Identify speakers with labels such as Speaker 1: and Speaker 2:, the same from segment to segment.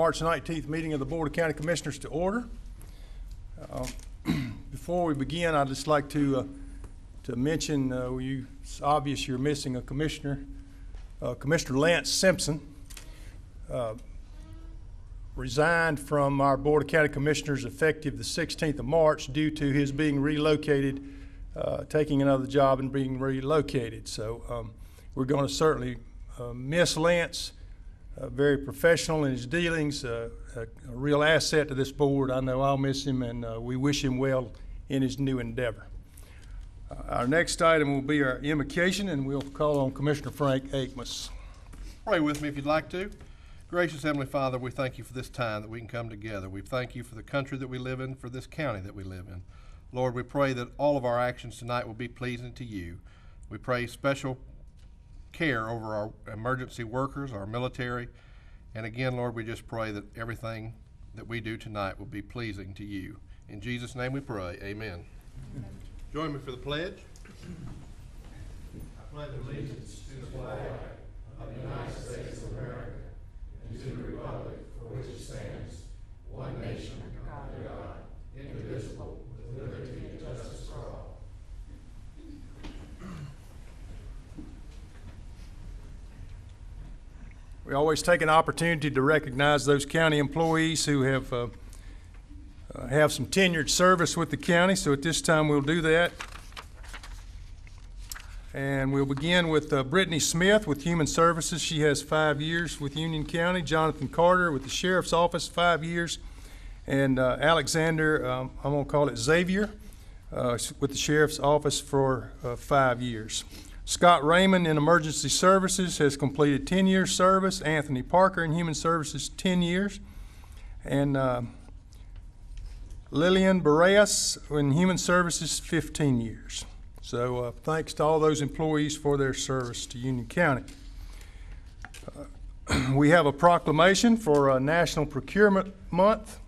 Speaker 1: March 19th meeting of the Board of County Commissioners to order. Before we begin, I'd just like to mention, it's obvious you're missing a commissioner. Commissioner Lance Simpson resigned from our Board of County Commissioners effective the 16th of March due to his being relocated, taking another job and being relocated. So we're going to certainly miss Lance. Very professional in his dealings, a real asset to this board. I know I'll miss him, and we wish him well in his new endeavor. Our next item will be our invocation, and we'll call on Commissioner Frank Akmus.
Speaker 2: Pray with me if you'd like to. Gracious Heavenly Father, we thank you for this time that we can come together. We thank you for the country that we live in, for this county that we live in. Lord, we pray that all of our actions tonight will be pleasing to you. We pray special care over our emergency workers, our military, and again, Lord, we just pray that everything that we do tonight will be pleasing to you. In Jesus' name we pray, amen. Join me for the pledge. I pledge allegiance to the flag of the United States of America and to the republic for which it stands, one nation, under God, indivisible, with liberty and justice for all.
Speaker 1: We always take an opportunity to recognize those county employees who have some tenured service with the county, so at this time we'll do that. And we'll begin with Brittany Smith with Human Services. She has 5 years with Union County. Jonathan Carter with the Sheriff's Office, 5 years. And Alexander, I'm going to call it Xavier, with the Sheriff's Office for 5 years. Scott Raymond in Emergency Services has completed 10 years service. Anthony Parker in Human Services, 10 years. And Lillian Bareas in Human Services, 15 years. So thanks to all those employees for their service to Union County. We have a proclamation for National Procurement Month.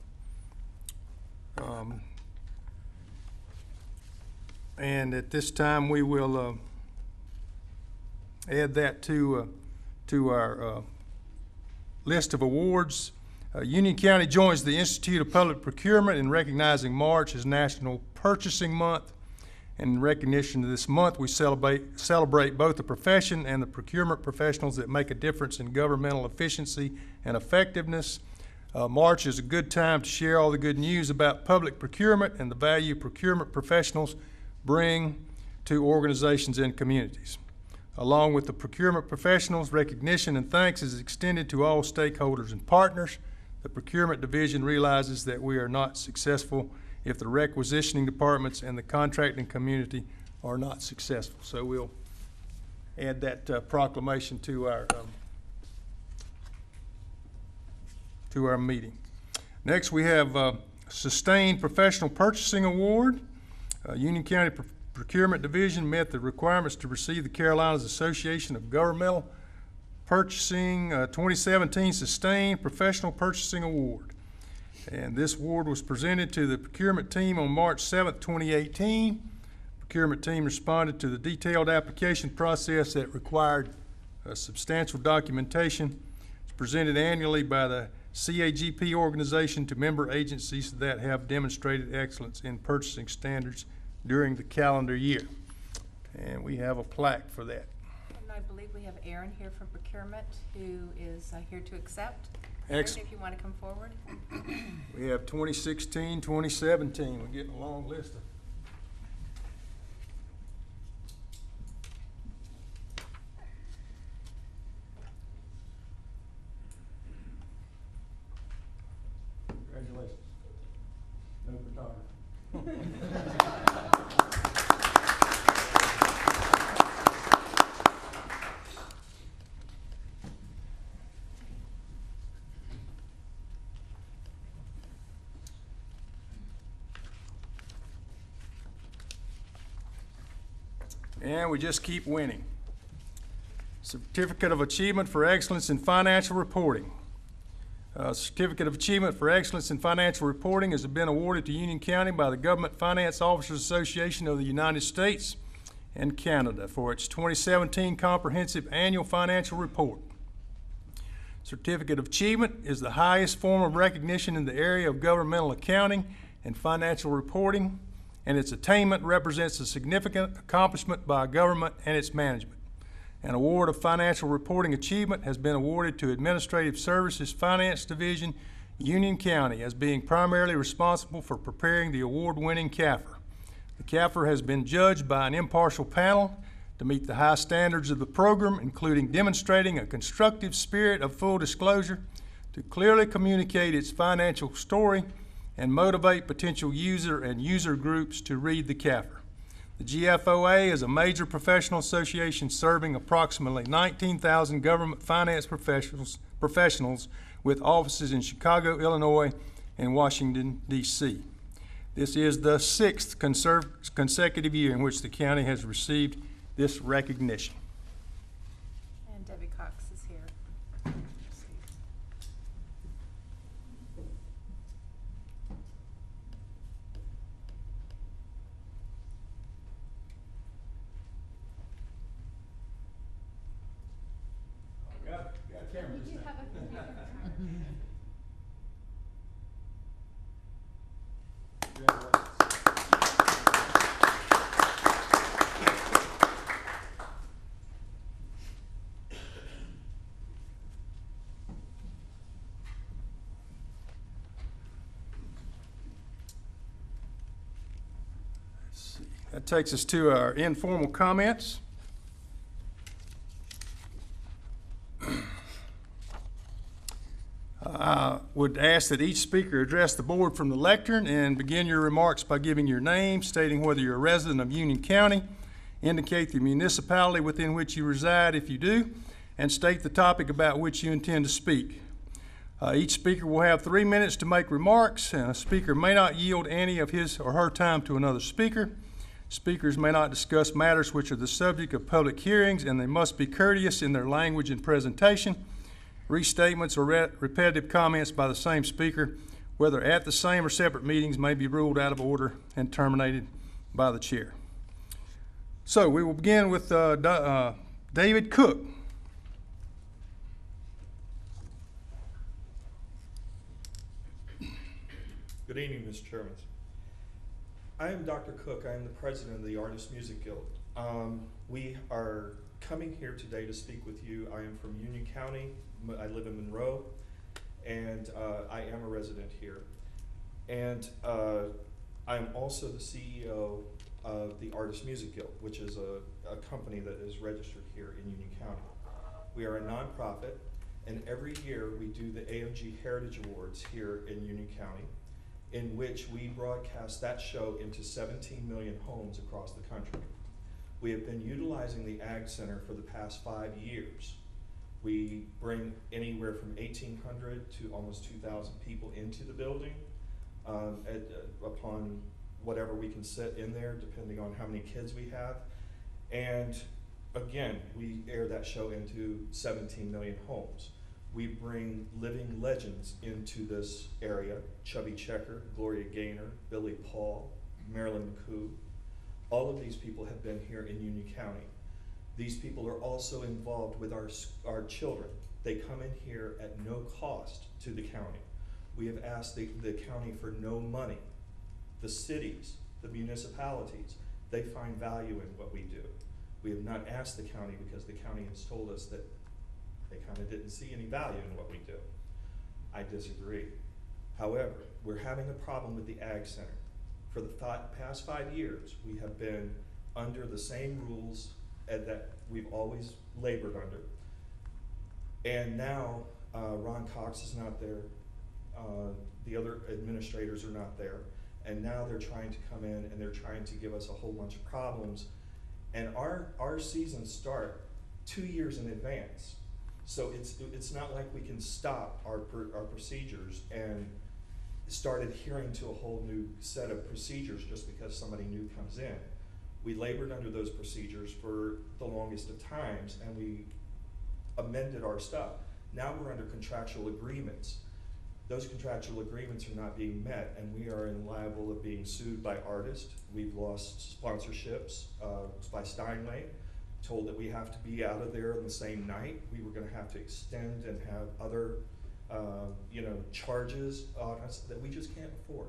Speaker 1: And at this time we will add that to our list of awards. Union County joins the Institute of Public Procurement in recognizing March as National Purchasing Month. In recognition of this month, we celebrate both the profession and the procurement professionals that make a difference in governmental efficiency and effectiveness. March is a good time to share all the good news about public procurement and the value procurement professionals bring to organizations and communities. Along with the procurement professionals, recognition and thanks is extended to all stakeholders and partners. The procurement division realizes that we are not successful if the requisitioning departments and the contracting community are not successful. So we'll add that proclamation to our meeting. Next, we have Sustained Professional Purchasing Award. Union County Procurement Division met the requirements to receive the Carolinas Association of Governmental Purchasing 2017 Sustained Professional Purchasing Award. And this award was presented to the procurement team on March 7th, 2018. The procurement team responded to the detailed application process that required substantial documentation. It's presented annually by the CAGP organization to member agencies that have demonstrated excellence in purchasing standards during the calendar year. And we have a plaque for that.
Speaker 3: And I believe we have Aaron here from procurement who is here to accept.
Speaker 1: Excellent.
Speaker 3: Aaron, if you want to come forward.
Speaker 1: We have 2016, 2017. We're getting a long list of. Congratulations. No photography. And we just keep winning. Certificate of Achievement for Excellence in Financial Reporting. Certificate of Achievement for Excellence in Financial Reporting has been awarded to Union County by the Government Finance Officers Association of the United States and Canada for its 2017 Comprehensive Annual Financial Report. Certificate of Achievement is the highest form of recognition in the area of governmental accounting and financial reporting, and its attainment represents a significant accomplishment by a government and its management. An award of financial reporting achievement has been awarded to Administrative Services Finance Division, Union County, as being primarily responsible for preparing the award-winning CAFR. The CAFR has been judged by an impartial panel to meet the high standards of the program, including demonstrating a constructive spirit of full disclosure, to clearly communicate its financial story, and motivate potential user and user groups to read the CAFR. The GFOA is a major professional association serving approximately 19,000 government finance professionals with offices in Chicago, Illinois, and Washington, D.C. This is the 6th consecutive year in which the county has received this recognition.
Speaker 3: And Debbie Cox is here.
Speaker 1: Got a camera this time. That takes us to our informal comments. I would ask that each speaker address the board from the lectern and begin your remarks by giving your name, stating whether you're a resident of Union County, indicate the municipality within which you reside if you do, and state the topic about which you intend to speak. Each speaker will have 3 minutes to make remarks, and a speaker may not yield any of his or her time to another speaker. Speakers may not discuss matters which are the subject of public hearings, and they must be courteous in their language and presentation. Restatements or repetitive comments by the same speaker, whether at the same or separate meetings, may be ruled out of order and terminated by the chair. So we will begin with David Cook.
Speaker 4: Good evening, Mr. Chairman. I am Dr. Cook. I am the president of the Artists Music Guild. We are coming here today to speak with you. I am from Union County. I live in Monroe, and I am a resident here. And I am also the CEO of the Artists Music Guild, which is a company that is registered here in Union County. We are a nonprofit, and every year we do the AMG Heritage Awards here in Union County, in which we broadcast that show into 17 million homes across the country. We have been utilizing the Ag Center for the past 5 years. We bring anywhere from 1,800 to almost 2,000 people into the building upon whatever we can sit in there, depending on how many kids we have. And again, we air that show into 17 million homes. We bring living legends into this area: Chubby Checker, Gloria Gaynor, Billy Paul, Marilyn McCoo. All of these people have been here in Union County. These people are also involved with our children. They come in here at no cost to the county. We have asked the county for no money. The cities, the municipalities, they find value in what we do. We have not asked the county because the county has told us that they kind of didn't see any value in what we do. I disagree. However, we're having a problem with the Ag Center. For the past 5 years, we have been under the same rules that we've always labored under. And now Ron Cox is not there, the other administrators are not there, and now they're trying to come in and they're trying to give us a whole bunch of problems. And our seasons start 2 years in advance. So it's not like we can stop our procedures and start adhering to a whole new set of procedures just because somebody new comes in. We labored under those procedures for the longest of times, and we amended our stuff. Now we're under contractual agreements. Those contractual agreements are not being met, and we are liable of being sued by artists. We've lost sponsorships by Steinway told that we have to be out of there on the same night. We were gonna have to extend and have other, charges on us that we just can't afford.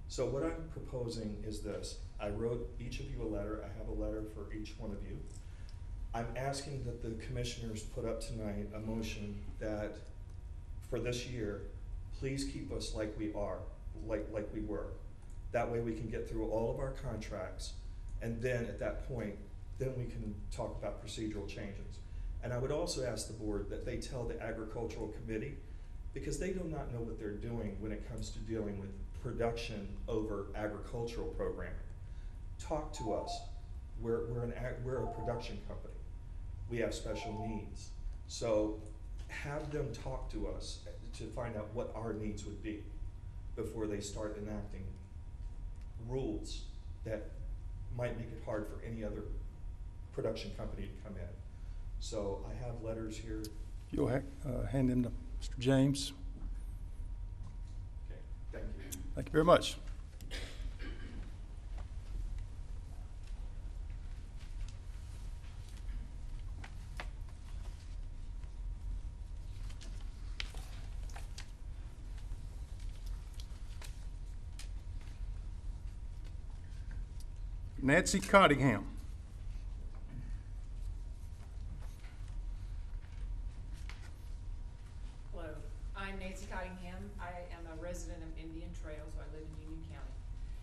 Speaker 4: So what I'm proposing is this. I wrote each of you a letter. I have a letter for each one of you. I'm asking that the commissioners put up tonight a motion that for this year, please keep us like we are, like we were. That way we can get through all of our contracts, and then at that point, then we can talk about procedural changes. And I would also ask the board that they tell the agricultural committee, because they do not know what they're doing when it comes to dealing with production over agricultural programming. Talk to us. We're a production company. We have special needs. So have them talk to us to find out what our needs would be before they start enacting rules that might make it hard for any other production company to come in. So I have letters here.
Speaker 1: You'll hand them to Mr. James.
Speaker 4: Okay, thank you.
Speaker 1: Thank you very much. Nancy Cottingham.
Speaker 5: Hello, I'm Nancy Cottingham. I am a resident of Indian Trail, so I live in Union County.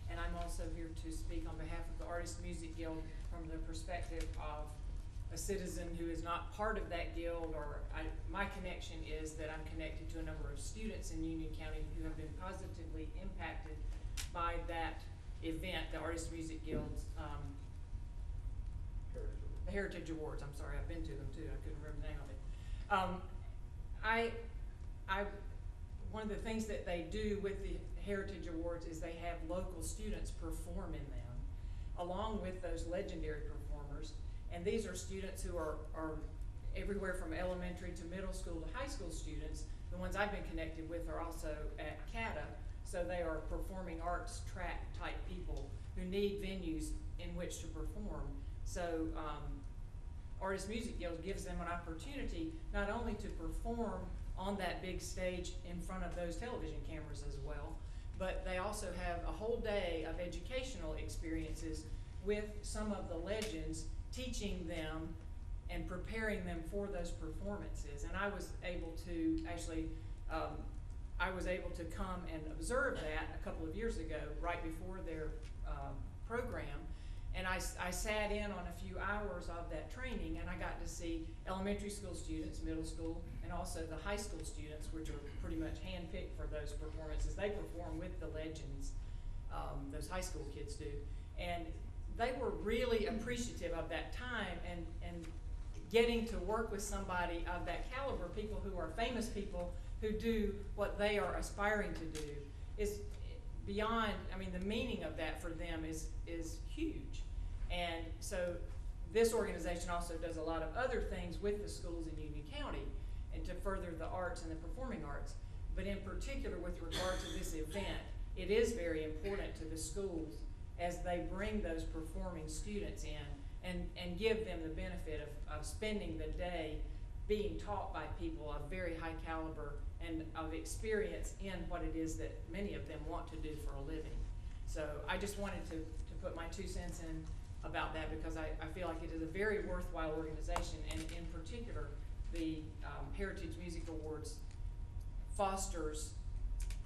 Speaker 5: And I'm also here to speak on behalf of the Artist Music Guild from the perspective of a citizen who is not part of that guild, or my connection is that I'm connected to a number of students in Union County who have been positively impacted by that event, the Artist Music Guild's the Heritage Awards. I'm sorry, I've been to them too. I couldn't remember the name of it. One of the things that they do with the Heritage Awards is they have local students perform in them, along with those legendary performers. And these are students who are everywhere from elementary to middle school to high school students. The ones I've been connected with are also at CATA. So they are performing arts track type people who need venues in which to perform. So Artist Music Guild gives them an opportunity not only to perform on that big stage in front of those television cameras as well, but they also have a whole day of educational experiences with some of the legends, teaching them and preparing them for those performances. And I was able to actually come and observe that a couple of years ago, right before their program. And I sat in on a few hours of that training, and I got to see elementary school students, middle school, and also the high school students, which are pretty much handpicked for those performances. They perform with the legends, those high school kids do. And they were really appreciative of that time and getting to work with somebody of that caliber, people who are famous people who do what they are aspiring to do, is beyond, the meaning of that for them is huge. And so this organization also does a lot of other things with the schools in Union County and to further the arts and the performing arts. But in particular with regard to this event, it is very important to the schools as they bring those performing students in and give them the benefit of spending the day being taught by people of very high caliber and of experience in what it is that many of them want to do for a living. So I just wanted to put my 2 cents in about that, because I feel like it is a very worthwhile organization, and in particular, the Heritage Music Awards fosters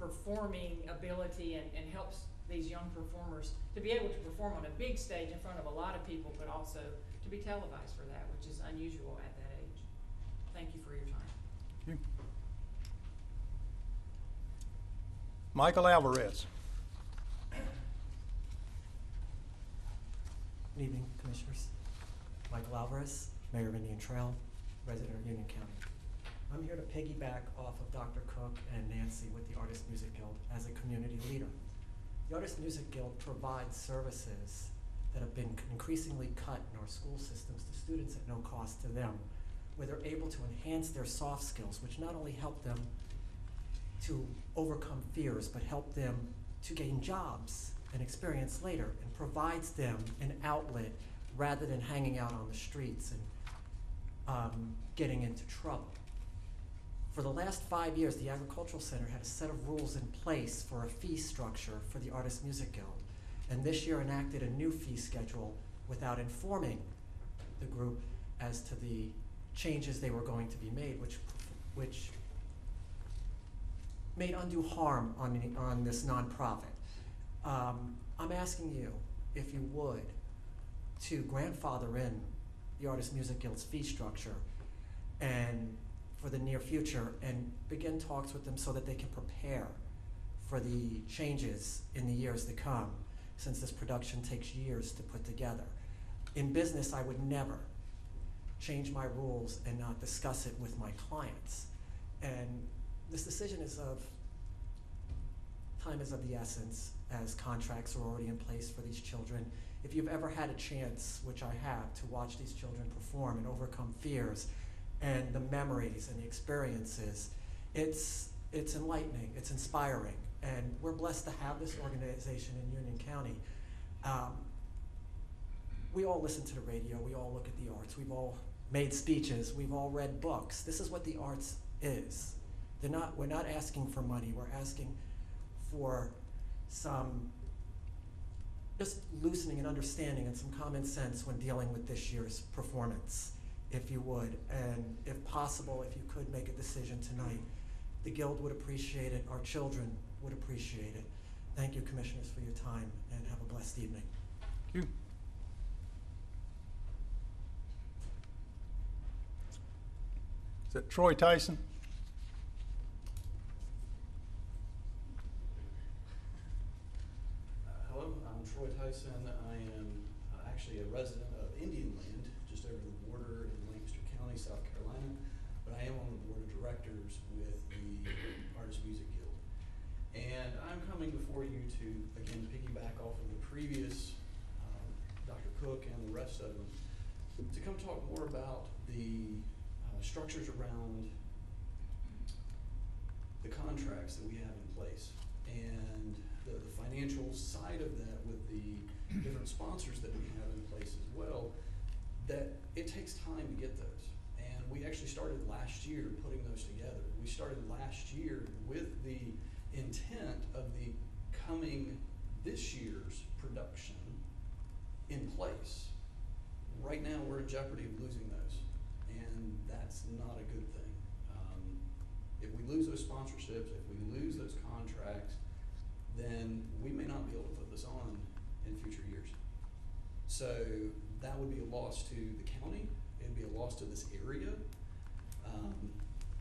Speaker 5: performing ability and helps these young performers to be able to perform on a big stage in front of a lot of people, but also to be televised for that, which is unusual at that age. Thank you for your time.
Speaker 1: Thank you. Michael Alvarez.
Speaker 6: Good evening, Commissioners. Michael Alvarez, Mayor of Indian Trail, resident of Union County. I'm here to piggyback off of Dr. Cook and Nancy with the Artist Music Guild as a community leader. The Artist Music Guild provides services that have been increasingly cut in our school systems to students at no cost to them, where they're able to enhance their soft skills, which not only help them to overcome fears, but help them to gain jobs and experience later, and provides them an outlet rather than hanging out on the streets and getting into trouble. For the last 5 years, the Agricultural Center had a set of rules in place for a fee structure for the Artists Music Guild, and this year enacted a new fee schedule without informing the group as to the changes they were going to be made, which made undue harm on this nonprofit. I'm asking you, if you would, to grandfather in the Artists Music Guild's fee structure and for the near future, and begin talks with them so that they can prepare for the changes in the years to come, since this production takes years to put together. In business, I would never change my rules and not discuss it with my clients. And this decision is time is of the essence, as contracts are already in place for these children. If you've ever had a chance, which I have, to watch these children perform and overcome fears and the memories and the experiences, it's enlightening, it's inspiring, and we're blessed to have this organization in Union County. We all listen to the radio, we all look at the arts, we've all made speeches, we've all read books. This is what the arts is. We're not asking for money, we're asking for some just loosening and understanding and some common sense when dealing with this year's performance, if you would. And if possible, if you could make a decision tonight, the Guild would appreciate it, our children would appreciate it. Thank you, Commissioners, for your time, and have a blessed evening.
Speaker 1: Thank you. Is that Troy Tyson?
Speaker 7: Hello, I'm Troy Tyson. I am actually a resident of Indian Land, just over the border in Lancaster County, South Carolina, but I am on the board of directors with the Artists Music Guild. And I'm coming before you to, again, piggyback off of the previous Dr. Cook and the rest of them, to come talk more about the structures around the contracts that we have in place and the financial side of that with the different sponsors that we have in place as well, that it takes time to get those. And we actually started last year putting those together. We started last year with the intent of the coming this year's production in place. Right now we're in jeopardy of losing those, and that's not a good thing. If we lose those sponsorships, if we lose those contracts, then we may not be able to put this on in future years. So that would be a loss to the county, it'd be a loss to this area.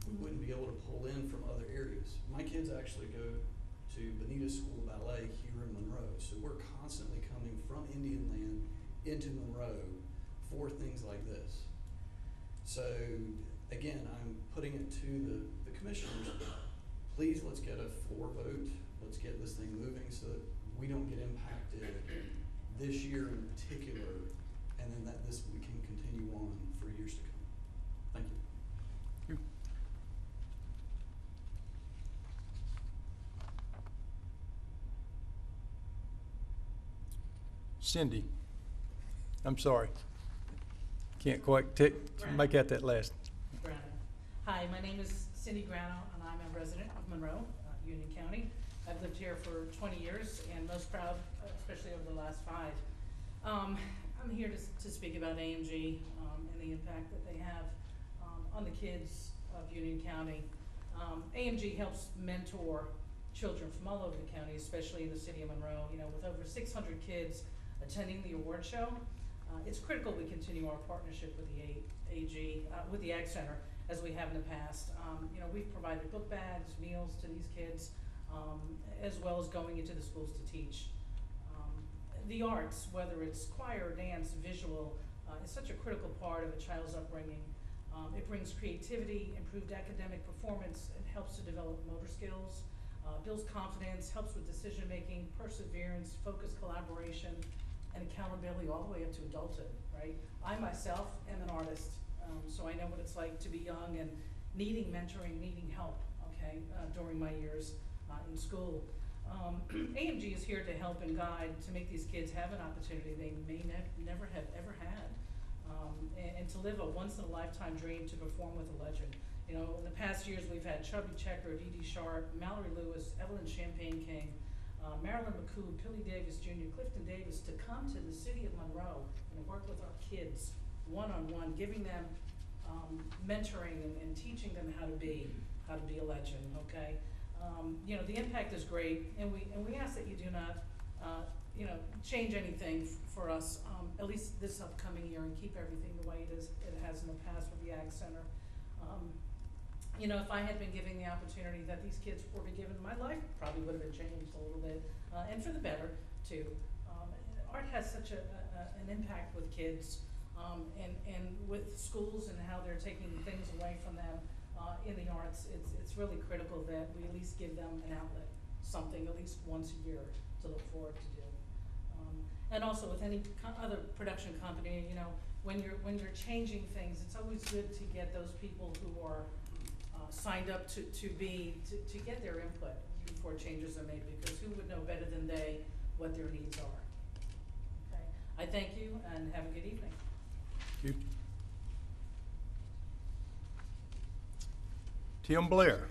Speaker 7: We wouldn't be able to pull in from other areas. My kids actually go to Bonita School of Ballet here in Monroe, so we're constantly coming from Indian Land into Monroe for things like this. So again, I'm putting it to the commissioners, please let's get a floor vote, let's get this thing moving so that we don't get impacted this year in particular, and then that we can continue on for years to come. Thank you.
Speaker 1: Thank you. Cindy, I'm sorry. Can't quite make out that last.
Speaker 8: Grano. Hi, my name is Cindy Grano, and I'm a resident of Monroe, Union County. I've lived here for 20 years, and most proud, especially over the last 5. I'm here to speak about AMG and the impact that they have on the kids of Union County. AMG helps mentor children from all over the county, especially in the city of Monroe. You know, with over 600 kids attending the award show, it's critical we continue our partnership with the with the Ag Center, as we have in the past. You know, we've provided book bags, meals to these kids, as well as going into the schools to teach. The arts, whether it's choir, dance, visual, is such a critical part of a child's upbringing. It brings creativity, improved academic performance, and helps to develop motor skills, builds confidence, helps with decision making, perseverance, focus, collaboration, and accountability all the way up to adulthood, right? I myself am an artist, so I know what it's like to be young and needing mentoring, needing help, okay, during my years in school. AMG is here to help and guide to make these kids have an opportunity they may never have ever had, and to live a once-in-a-lifetime dream to perform with a legend. You know, in the past years, we've had Chubby Checker, Dee Dee Sharp, Mallory Lewis, Evelyn Champagne King, Marilyn McCoo, Billy Davis Jr., Clifton Davis to come to the city of Monroe and work with our kids one-on-one, giving them mentoring and teaching them how to be a legend, okay? You know, the impact is great, and we ask that you do not, you know, change anything for us, at least this upcoming year, and keep everything the way it has in the past with the Ag Center. You know, if I had been given the opportunity that these kids were given, my life probably would have been changed a little bit, and for the better too. Art has such an impact with kids, and with schools and how they're taking things away from them in the arts. It's really critical that we at least give them an outlet, something at least once a year to look forward to do. And also with any other production company, you know, when you're changing things, it's always good to get those people who are signed up to get their input before changes are made, because who would know better than they what their needs are. Okay, I thank you and have a good evening.
Speaker 1: Thank you. Tim Blair.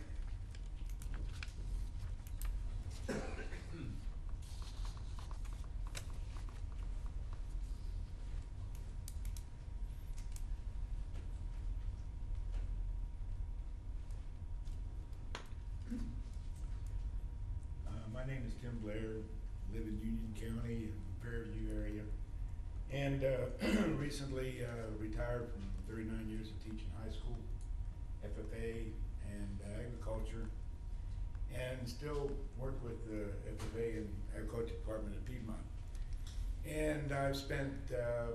Speaker 9: My name is Tim Blair, live in Union County, in the Fairview area, and recently retired from 39 years of teaching high school, FFA, and agriculture, and still work with the FFA and agriculture department at Piedmont. And I've spent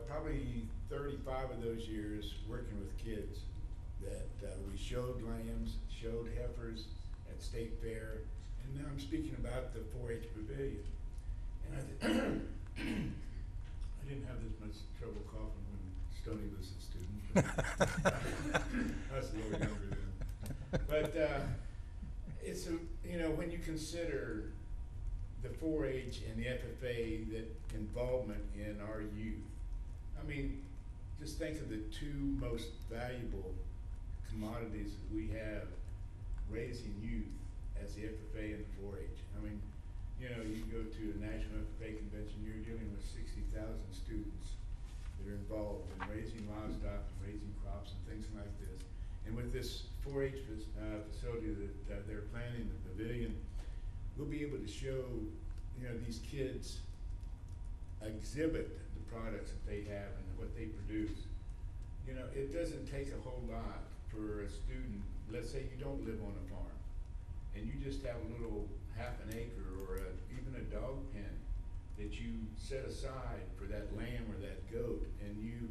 Speaker 9: probably 35 of those years working with kids that we showed lambs, showed heifers at State Fair. And now I'm speaking about the 4-H pavilion. And I didn't have this much trouble coughing when Stoney was a student. I was a little younger then. But it's you know, when you consider the 4-H and the FFA, that involvement in our youth, I mean, just think of the two most valuable commodities that we have raising youth as the FFA and the 4-H. I mean, you know, you go to a national FFA convention, you're dealing with 60,000 students that are involved in raising livestock and raising crops and things like this. And with this 4-H facility that they're planning, the pavilion, we'll be able to show, you know, these kids exhibit the products that they have and what they produce. You know, it doesn't take a whole lot for a student. Let's say you don't live on a farm, and you just have a little half an acre or even a dog pen that you set aside for that lamb or that goat, and you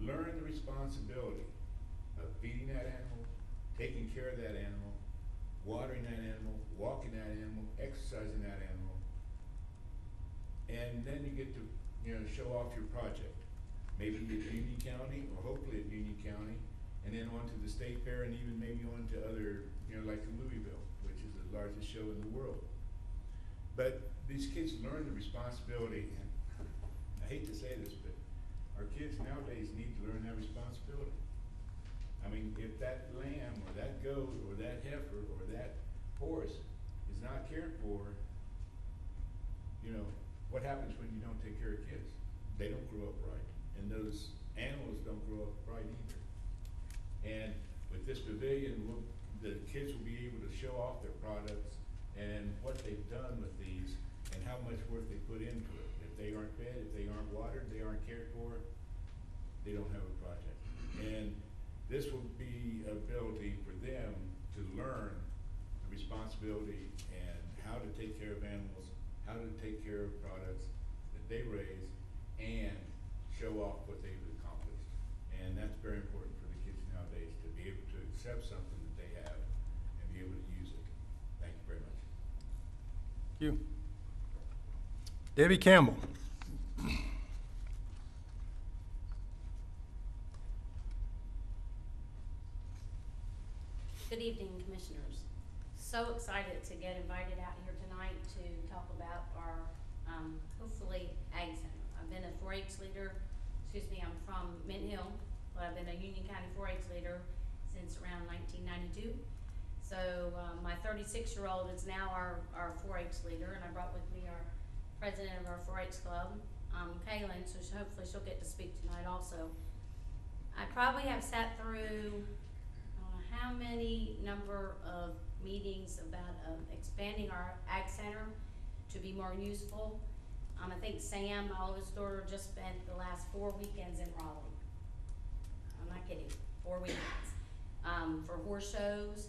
Speaker 9: learn the responsibility of feeding that animal, taking care of that animal, watering that animal, walking that animal, exercising that animal, and then you get to, you know, show off your project. Maybe at Union County, or hopefully at Union County, and then on to the State Fair, and even maybe on to other, you know, like in Louisville, which is the largest show in the world. But these kids learn the responsibility, and I hate to say this, but our kids nowadays need to learn that responsibility. I mean, if that lamb or that goat or that heifer or that horse is not cared for, you know, what happens when you don't take care of kids? They don't grow up right, and those animals don't grow up right either. And with this pavilion, the kids will be able to show off their products and what they've done with these and how much work they put into it. If they aren't fed, if they aren't watered, they aren't cared for, they don't have a project. And this will be an ability for them to learn the responsibility and how to take care of animals, how to take care of products that they raise, and show off what they've accomplished. And that's very important for the kids nowadays, to be able to accept something that they have and be able to use it. Thank you very much.
Speaker 1: Thank you. Debbie Campbell.
Speaker 10: Good evening, Commissioners. so excited to get invited out here tonight to talk about our, hopefully, Ag Center. I've been a 4-H leader, I'm from Mint Hill, but I've been a Union County 4-H leader since around 1992. So my 36-year-old is now our 4-H leader, and I brought with me our president of our 4-H club, Kaylin, so hopefully she'll get to speak tonight also. I probably have sat through, I don't know how many number of meetings about expanding our Ag Center to be more useful. I think Sam, my oldest daughter, just spent the last 4 weekends in Raleigh. I'm not kidding, 4 weekends. For horse shows,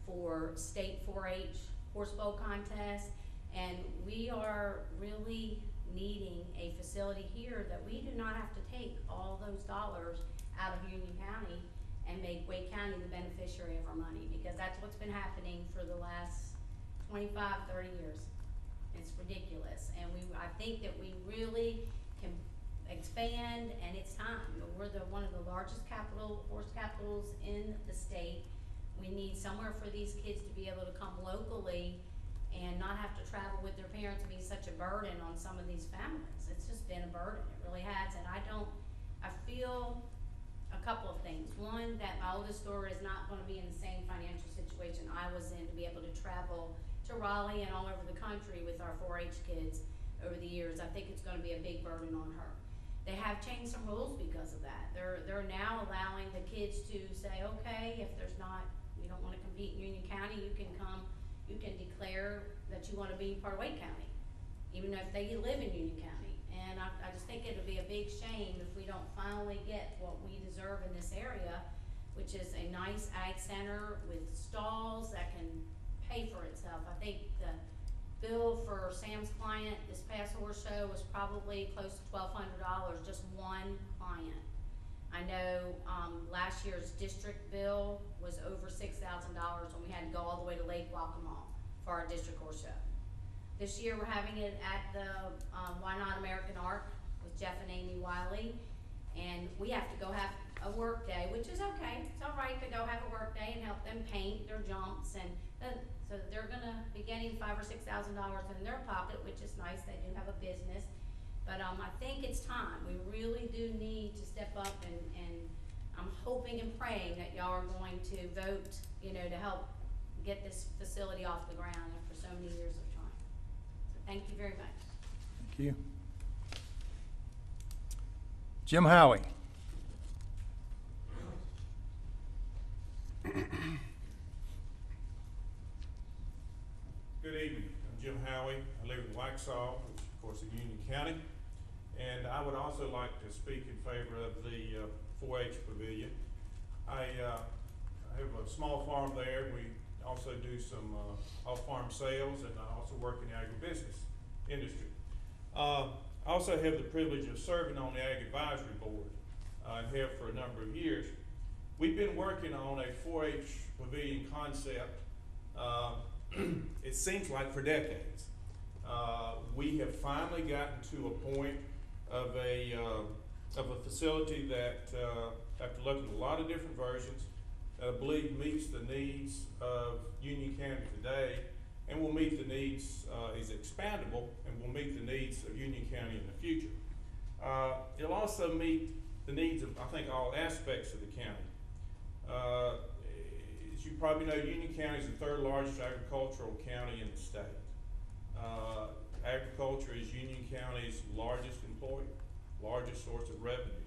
Speaker 10: for state 4-H horse bowl contest, and we are really needing a facility here that we do not have to take all those dollars out of Union County and make Wake County the beneficiary of our money, because that's what's been happening for the last 25, 30 years. It's ridiculous, and I think that we really can expand, and it's time. We're one of the largest horse capitals in the state. We need somewhere for these kids to be able to come locally and not have to travel with their parents and be such a burden on some of these families. It's just been a burden, it really has, and I feel a couple of things. One, that my oldest daughter is not gonna be in the same financial situation I was in to be able to travel to Raleigh and all over the country with our 4-H kids over the years. I think it's gonna be a big burden on her. They have changed some rules because of that. They're now allowing the kids to say, okay, if you don't wanna compete in Union County, you can declare that you wanna be part of Wake County, even if they live in Union County. And I just think it'll be a big shame if we don't finally get what we deserve in this area, which is a nice Ag Center with stalls that can pay for itself. I think the bill for Sam's client this past horse show was probably close to $1,200, just one client. I know last year's district bill was over $6,000 when we had to go all the way to Lake Waccamaw for our district horse show. This year we're having it at the Why Not American Arc with Jeff and Amy Wiley, and we have to go have a work day, which is okay. It's all right to go have a work day and help them paint their jumps, and so they're gonna be getting $5,000 or $6,000 in their pocket, which is nice. They do have a business, but I think it's time. We really do need to step up, and I'm hoping and praying that y'all are going to vote, to help get this facility off the ground after so many years of trying. So thank you very much.
Speaker 1: Thank you. Jim Howie.
Speaker 11: Good evening. I'm Jim Howie. I live in Waxhaw, which of course is Union County. And I would also like to speak in favor of the 4-H pavilion. I have a small farm there. We also do some off-farm sales, and I also work in the agribusiness industry. I also have the privilege of serving on the Ag Advisory Board and have for a number of years. We've been working on a 4-H pavilion concept, it seems like for decades. We have finally gotten to a point of a facility that, after looking at a lot of different versions, that I believe meets the needs of Union County today, and will meet the needs, is expandable, and will meet the needs of Union County in the future. It'll also meet the needs of, I think, all aspects of the county. As you probably know, Union County is the third largest agricultural county in the state. Agriculture is Union County's largest employer, largest source of revenue.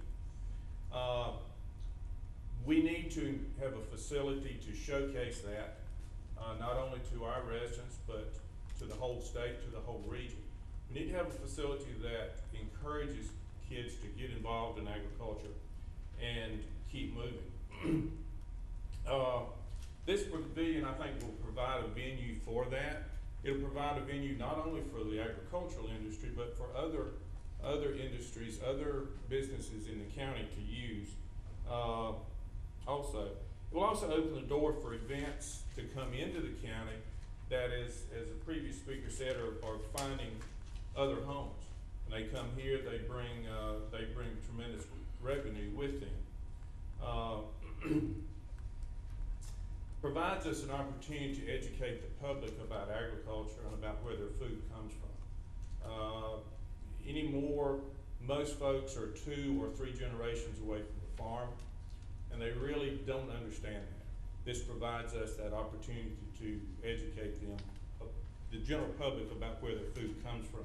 Speaker 11: We need to have a facility to showcase that, not only to our residents, but to the whole state, to the whole region. We need to have a facility that encourages kids to get involved in agriculture and keep moving. This pavilion, I think, will provide a venue for that. It'll provide a venue not only for the agricultural industry, but for other industries, other businesses in the county to use. Also, it will also open the door for events to come into the county that, as the previous speaker said, are finding other homes. When they come here, they bring tremendous revenue with them. provides us an opportunity to educate the public about agriculture and about where their food comes from. Anymore, most folks are 2 or 3 generations away from the farm, and they really don't understand that. This provides us that opportunity to educate them, the general public, about where their food comes from.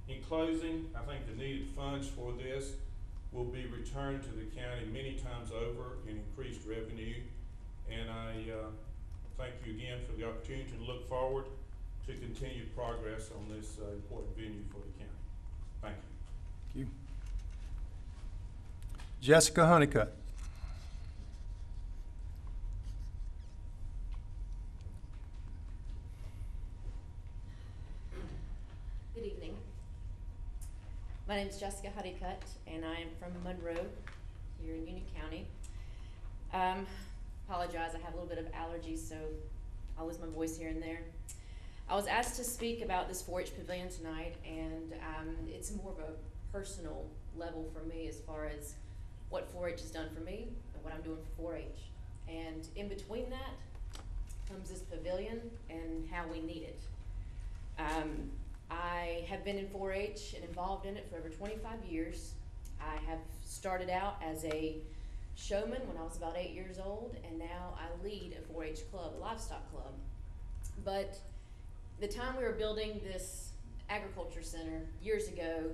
Speaker 11: In closing, I think the needed funds for this will be returned to the county many times over in increased revenue. And I thank you again for the opportunity to look forward to continued progress on this important venue for the county. Thank you.
Speaker 1: Thank you. Jessica Honeycutt.
Speaker 12: Good evening. My name is Jessica Honeycutt, and I am from Monroe, here in Union County. Apologize, I have a little bit of allergies, so I'll lose my voice here and there. I was asked to speak about this 4-H pavilion tonight, and it's more of a personal level for me as far as what 4-H has done for me and what I'm doing for 4-H. And in between that comes this pavilion and how we need it. I have been in 4-H and involved in it for over 25 years. I have started out as a showman when I was about 8 years old, and now I lead a 4-H club, a livestock club. But the time we were building this agriculture center years ago,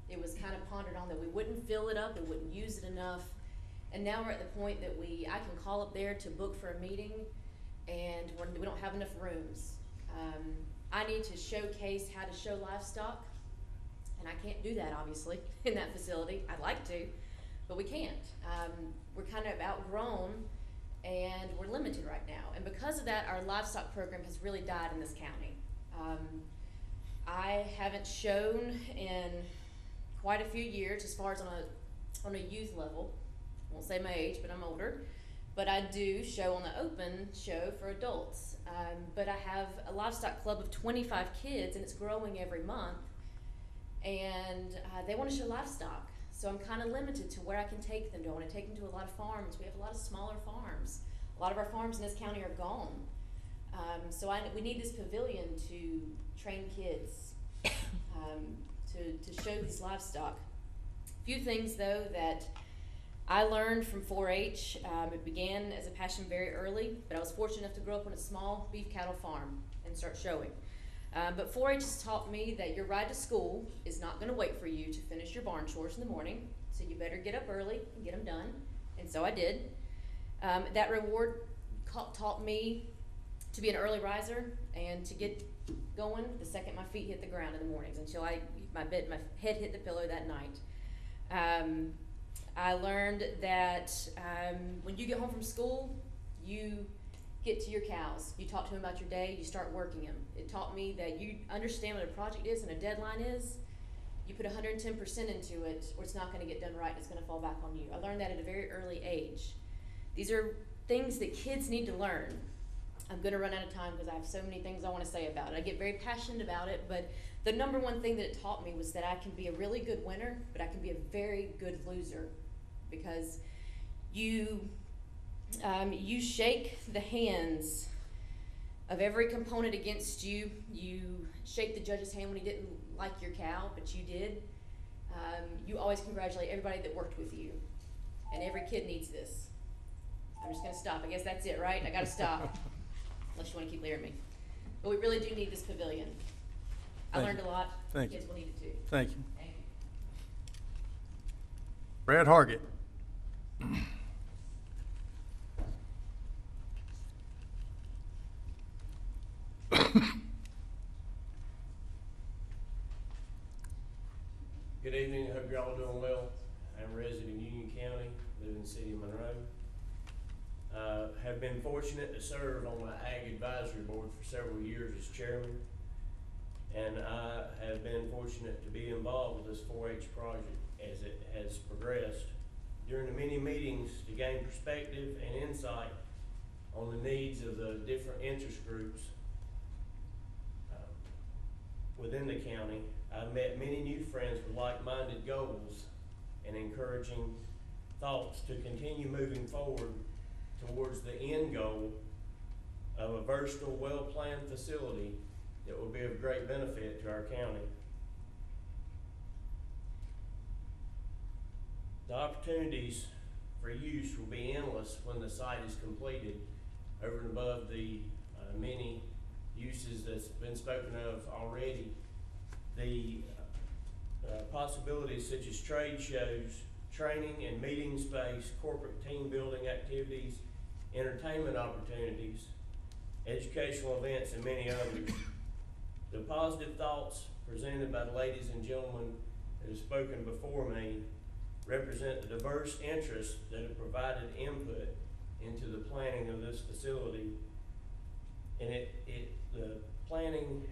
Speaker 12: it was kind of pondered on that we wouldn't fill it up, we wouldn't use it enough, and now we're at the point that I can call up there to book for a meeting, and we don't have enough rooms. I need to showcase how to show livestock, and I can't do that obviously in that facility. I'd like to, but we can't. We're kind of outgrown and we're limited right now. And because of that, our livestock program has really died in this county. I haven't shown in quite a few years as far as on a youth level. I won't say my age, but I'm older. But I do show on the open show for adults. But I have a livestock club of 25 kids, and it's growing every month. And they want to show livestock. So I'm kind of limited to where I can take them to. I want to take them to a lot of farms. We have a lot of smaller farms. A lot of our farms in this county are gone. So we need this pavilion to train kids, to show these livestock. A few things though that I learned from 4-H. It began as a passion very early, but I was fortunate enough to grow up on a small beef cattle farm and start showing. But 4-H has taught me that your ride to school is not going to wait for you to finish your barn chores in the morning, so you better get up early and get them done, and so I did. That reward taught me to be an early riser and to get going the second my feet hit the ground in the mornings until my head hit the pillow that night. I learned that when you get home from school, you get to your cows. You talk to them about your day, you start working them. It taught me that you understand what a project is and a deadline is. You put 110% into it, or it's not going to get done right and it's going to fall back on you. I learned that at a very early age. These are things that kids need to learn. I'm going to run out of time because I have so many things I want to say about it. I get very passionate about it, but the number one thing that it taught me was that I can be a really good winner, but I can be a very good loser, because you shake the hands of every component against you. You shake the judge's hand when he didn't like your cow, but you did. You always congratulate everybody that worked with you, and every kid needs this. I'm just going to stop. I guess that's it, right? I got to stop, unless you want to keep leering me. But we really do need this pavilion. I learned a lot.
Speaker 1: Thank you.
Speaker 12: Kids will need it too.
Speaker 1: Thank you.
Speaker 12: Thank you.
Speaker 1: Brad Hargett.
Speaker 13: Good evening, I hope you're all doing well. I'm a resident of Union County, live in the city of Monroe. Have been fortunate to serve on the Ag Advisory Board for several years as chairman. And I have been fortunate to be involved with this 4-H project as it has progressed during the many meetings to gain perspective and insight on the needs of the different interest groups within the county. I've met many new friends with like-minded goals and encouraging thoughts to continue moving forward towards the end goal of a versatile, well-planned facility that will be of great benefit to our county. The opportunities for use will be endless when the site is completed, over and above the many uses that's been spoken of already. The possibilities such as trade shows, training and meeting space, corporate team building activities, entertainment opportunities, educational events, and many others. The positive thoughts presented by the ladies and gentlemen that have spoken before me represent the diverse interests that have provided input into the planning of this facility. And the planning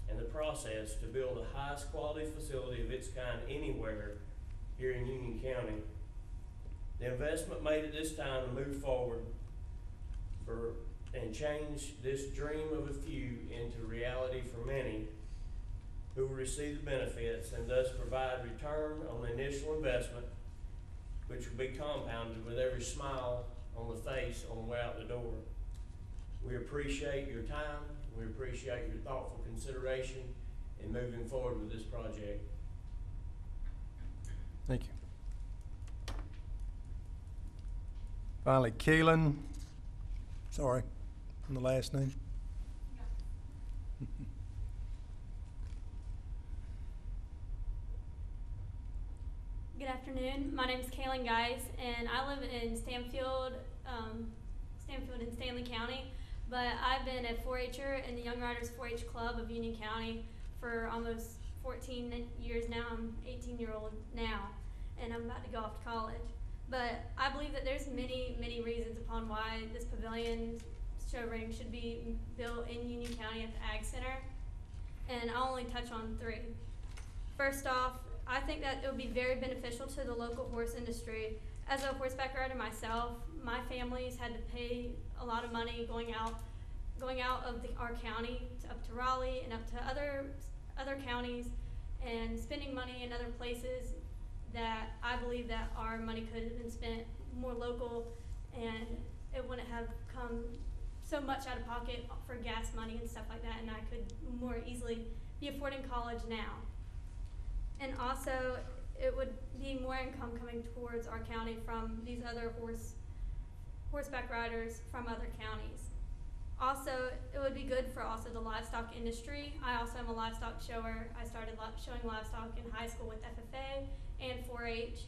Speaker 13: and the process to build the highest quality facility of its kind anywhere here in Union County. The investment made at this time to move forward and change this dream of a few into reality for many who will receive the benefits and thus provide return on the initial investment, which will be compounded with every smile on the face on the way out the door. We appreciate your time. We appreciate your thoughtful consideration in moving forward with this project.
Speaker 1: Thank you. Finally, Kaylin, sorry, on the last name.
Speaker 14: Good afternoon. My name is Kaylin Geis, and I live in Stanfield in Stanley County. But I've been a 4-H'er in the Young Riders 4-H Club of Union County for almost 14 years now. I'm 18-year-old now, and I'm about to go off to college. But I believe that there's many, many reasons upon why this pavilion show ring should be built in Union County at the Ag Center, and I'll only touch on 3. First off, I think that it would be very beneficial to the local horse industry. As a horseback rider myself, my family's had to pay a lot of money going out of our county up to Raleigh and up to other counties, and spending money in other places that I believe that our money could have been spent more local, and it wouldn't have come so much out of pocket for gas money and stuff like that, and I could more easily be affording college now. And also, it would be more income coming towards our county from these other horseback riders from other counties. Also, it would be good for also the livestock industry. I also am a livestock shower. I started showing livestock in high school with FFA and 4-H.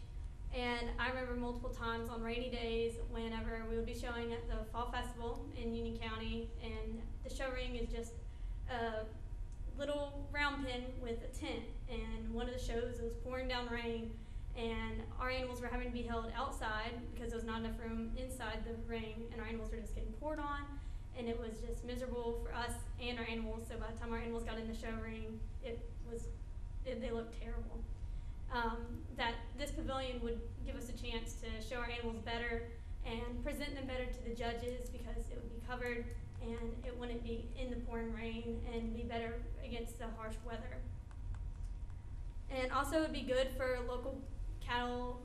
Speaker 14: And I remember multiple times on rainy days whenever we would be showing at the Fall Festival in Union County, and the show ring is just a little round pen with a tent, and one of the shows, it was pouring down rain, and our animals were having to be held outside because there was not enough room inside the ring, and our animals were just getting poured on, and it was just miserable for us and our animals. So by the time our animals got in the show ring, they looked terrible. That this pavilion would give us a chance to show our animals better and present them better to the judges, because it would be covered and it wouldn't be in the pouring rain, and be better against the harsh weather. And also, it would be good for local cattlemen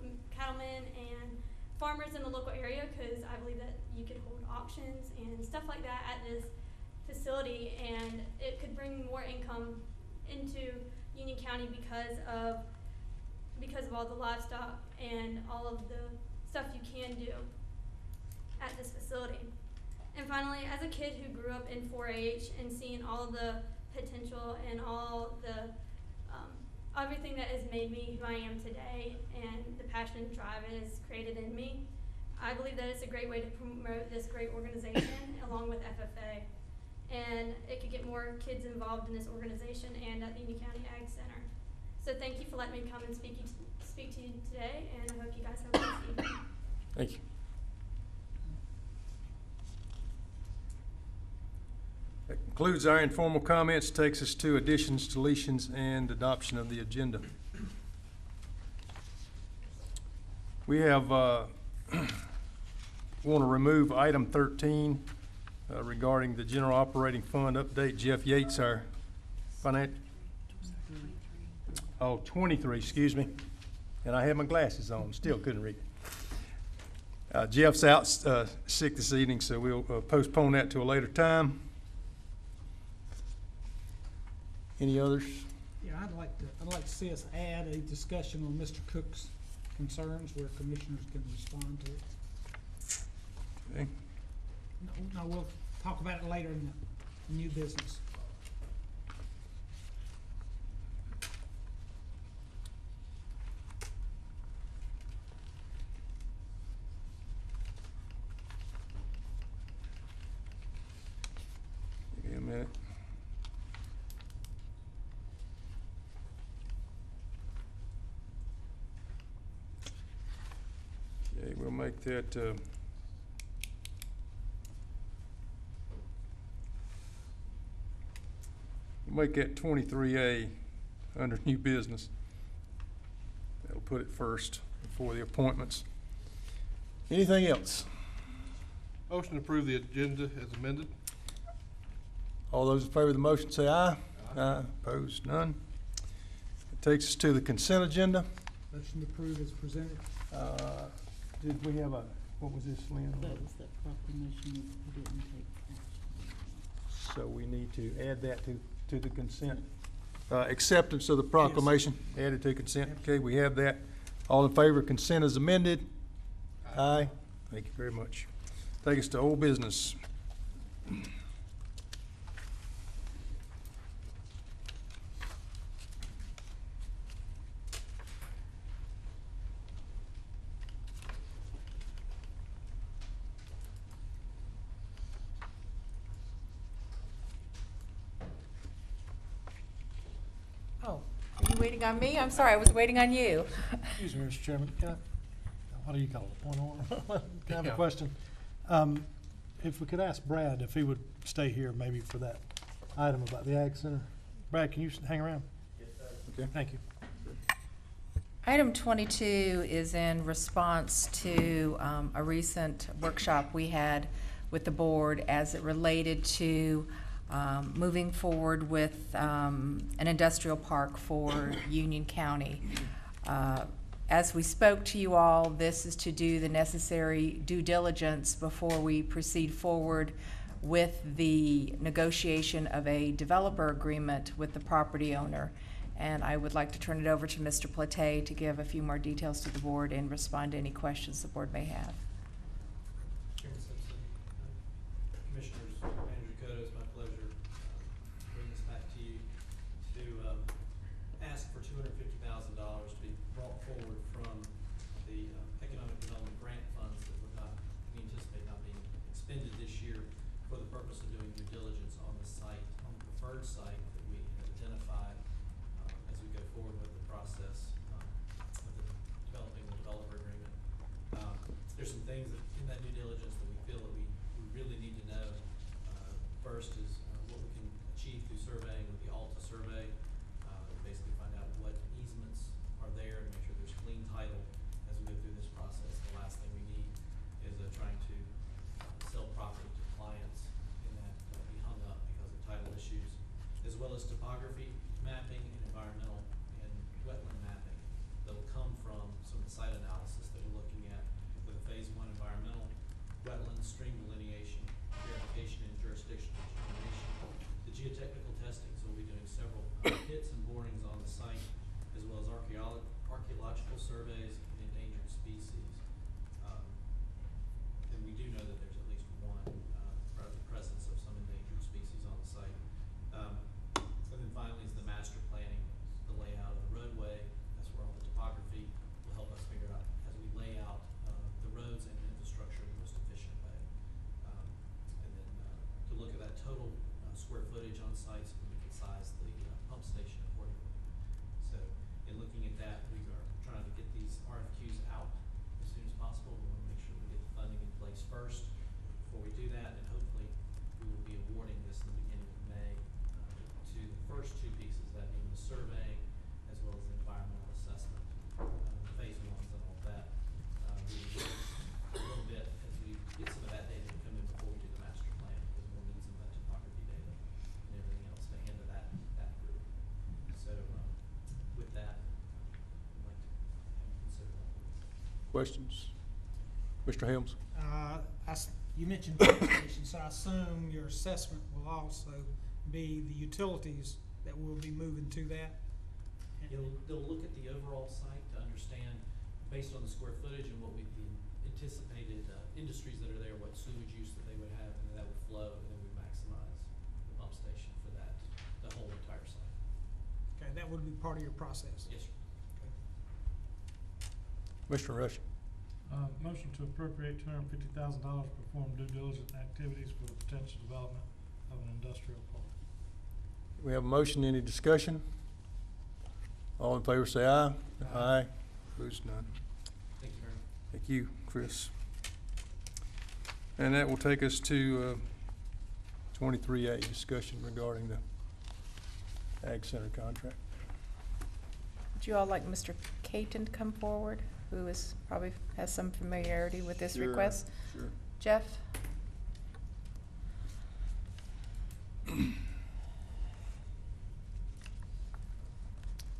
Speaker 14: and farmers in the local area, because I believe that you could hold auctions and stuff like that at this facility, and it could bring more income into Union County because of all the livestock and all of the stuff you can do at this facility. And finally, as a kid who grew up in 4-H and seeing all the potential and all the everything that has made me who I am today, and the passion and drive it has created in me, I believe that it's a great way to promote this great organization along with FFA. And it could get more kids involved in this organization and at the Union County Ag Center. So thank you for letting me come and speak to you today, and I hope you guys have a nice evening.
Speaker 1: Thank you. That concludes our informal comments, takes us to additions, deletions, and adoption of the agenda. We have want to remove item 13 regarding the general operating fund update. Jeff Yates, our financial. 23, excuse me. And I had my glasses on, still couldn't read it. Jeff's out sick this evening, so we'll postpone that to a later time. Any others?
Speaker 15: Yeah, I'd like to see us add a discussion on Mr. Cook's concerns where commissioners can respond to it.
Speaker 1: Okay.
Speaker 15: No, we'll talk about it later in the new business.
Speaker 1: Give me a minute. Okay, we'll make that, we'll make that 23A under new business. That'll put it first before the appointments. Anything else?
Speaker 2: Motion to approve the agenda as amended.
Speaker 1: All those in favor of the motion say aye. Aye. Opposed, none. It takes us to the consent agenda.
Speaker 15: Motion to approve as presented.
Speaker 1: Did we have what was this, Lynn?
Speaker 16: That was the proclamation that we didn't take action.
Speaker 1: So we need to add that to the consent. Acceptance of the proclamation, added to consent. Okay, we have that. All in favor of consent as amended? Aye. Thank you very much. Take us to old business.
Speaker 3: Oh, are you waiting on me? I'm sorry, I was waiting on you.
Speaker 17: Excuse me, Mr. Chairman, can I, what do you call it, point of order? Can I have a
Speaker 2: Yeah.
Speaker 17: question? If we could ask Brad if he would stay here maybe for that item about the Ag Center. Brad, can you hang around?
Speaker 2: Yes, sir.
Speaker 1: Okay.
Speaker 17: Thank you.
Speaker 3: Item 22 is in response to a recent workshop we had with the board as it related to moving forward with an industrial park for Union County. As we spoke to you all, this is to do the necessary due diligence before we proceed forward with the negotiation of a developer agreement with the property owner. And I would like to turn it over to Mr. Platté to give a few more details to the board and respond to any questions the board may have.
Speaker 18: Chairman Simpson, Commissioners, Manager Cotto, it's my pleasure to bring this back to you to ask for $250,000 to be brought forward from the Economic Development Grant funds that we anticipate not being expended this year for the purpose of doing due diligence on the site, on the preferred site that we have identified as we go forward with the process of developing the developer agreement. There's some things that in that due diligence that we feel that we really need to know. First is what we can achieve through surveying with the ALTA survey. Basically find out what easements are there and make sure there's clean title as we go through this process. The last thing we need is trying to sell property to clients and that be hung up because of title issues, as well as topography mapping and environmental and wetland mapping that'll come from some of the site analysis that we're looking at with the phase 1 environmental, wetland stream delineation, verification and jurisdictional determination, the geotechnical testing, so we'll be doing several hits and borings on the site, as well as archaeological surveys and endangered species. And we do know that there's at least one presence of some endangered species on the site. And then finally is the master planning, the layout of the roadway. That's where all the topography will help us figure out as we lay out the roads and infrastructure in the most efficient way. And then to look at that total square footage on site so we can size the pump station accordingly. So in looking at that, we are trying to get these RFQs out as soon as possible. We want to make sure we get the funding in place first before we do that, and hopefully we will be awarding this in the beginning of May to the first two pieces, that being the surveying as well as the environmental assessment, the phase 1s and all that. We will wait a little bit as we get some of that data to come in before we do the master plan, because we'll need some of that topography data and everything else to hand to that group. So with that, I'd like to have you consider that.
Speaker 1: Questions? Mr. Helms?
Speaker 15: You mentioned pump stations, so I assume your assessment will also be the utilities that will be moving to that?
Speaker 18: They'll look at the overall site to understand, based on the square footage and what we, the anticipated industries that are there, what sewage use that they would have, and that would flow, and then we maximize the pump station for that, the whole entire site.
Speaker 15: Okay, that would be part of your process?
Speaker 18: Yes, sir.
Speaker 1: Mr. Rush?
Speaker 17: Motion to appropriate $250,000 to perform due diligence activities for the potential development of an industrial park.
Speaker 1: We have a motion. Any discussion? All in favor say aye. Aye. Opposed, none.
Speaker 18: Thank you very much.
Speaker 1: Thank you, Chris. And that will take us to 23A, discussion regarding the Ag Center contract.
Speaker 3: Would you all like Mr. Caton to come forward, who is, probably has some familiarity with this
Speaker 1: Sure,
Speaker 3: request?
Speaker 1: Sure.
Speaker 3: Jeff?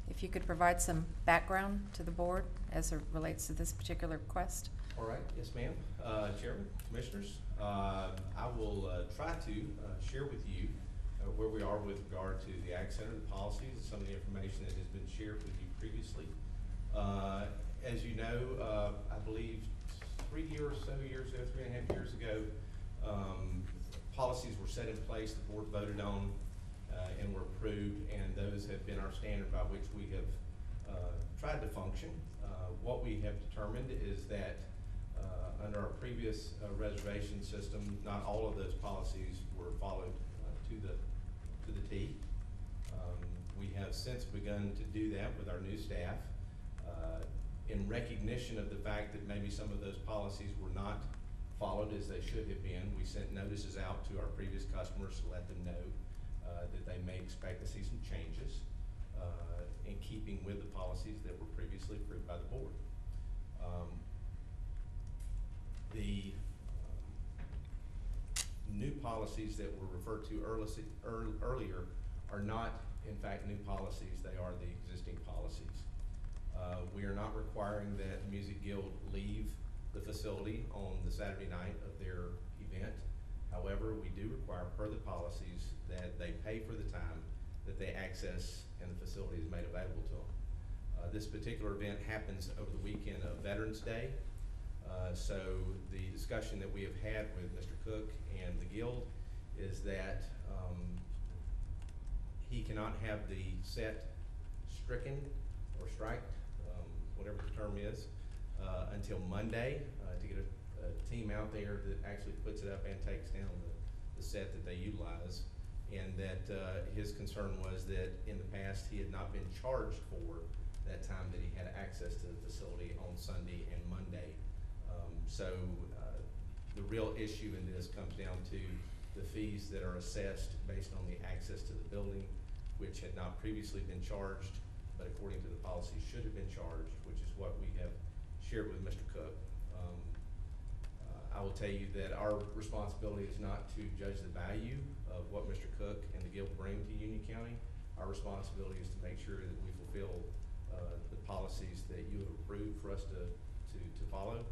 Speaker 3: If you could provide some background to the board as it relates to this particular request.
Speaker 19: All right, yes, ma'am. Chairman, Commissioners, I will try to share with you where we are with regard to the Ag Center, the policies, and some of the information that has been shared with you previously. As you know, I believe 3 years or so years ago, 3.5 years ago, policies were set in place, the board voted on and were approved, and those have been our standard by which we have tried to function. What we have determined is that under our previous reservation system, not all of those policies were followed to the T. We have since begun to do that with our new staff. In recognition of the fact that maybe some of those policies were not followed as they should have been, we sent notices out to our previous customers to let them know that they may expect to see some changes in keeping with the policies that were previously approved by the board. The new policies that were referred to earlier are not, in fact, new policies. They are the existing policies. We are not requiring that the Music Guild leave the facility on the Saturday night of their event. However, we do require, per the policies, that they pay for the time that they access and the facility is made available to them. This particular event happens over the weekend of Veterans Day. So the discussion that we have had with Mr. Cook and the Guild is that he cannot have the set stricken or striked, whatever the term is, until Monday to get a team out there that actually puts it up and takes down the set that they utilize. And that his concern was that in the past he had not been charged for that time that he had access to the facility on Sunday and Monday. So the real issue in this comes down to the fees that are assessed based on the access to the building, which had not previously been charged, but according to the policy should have been charged, which is what we have shared with Mr. Cook. I will tell you that our responsibility is not to judge the value of what Mr. Cook and the Guild bring to Union County. Our responsibility is to make sure that we fulfill the policies that you have approved for us to follow,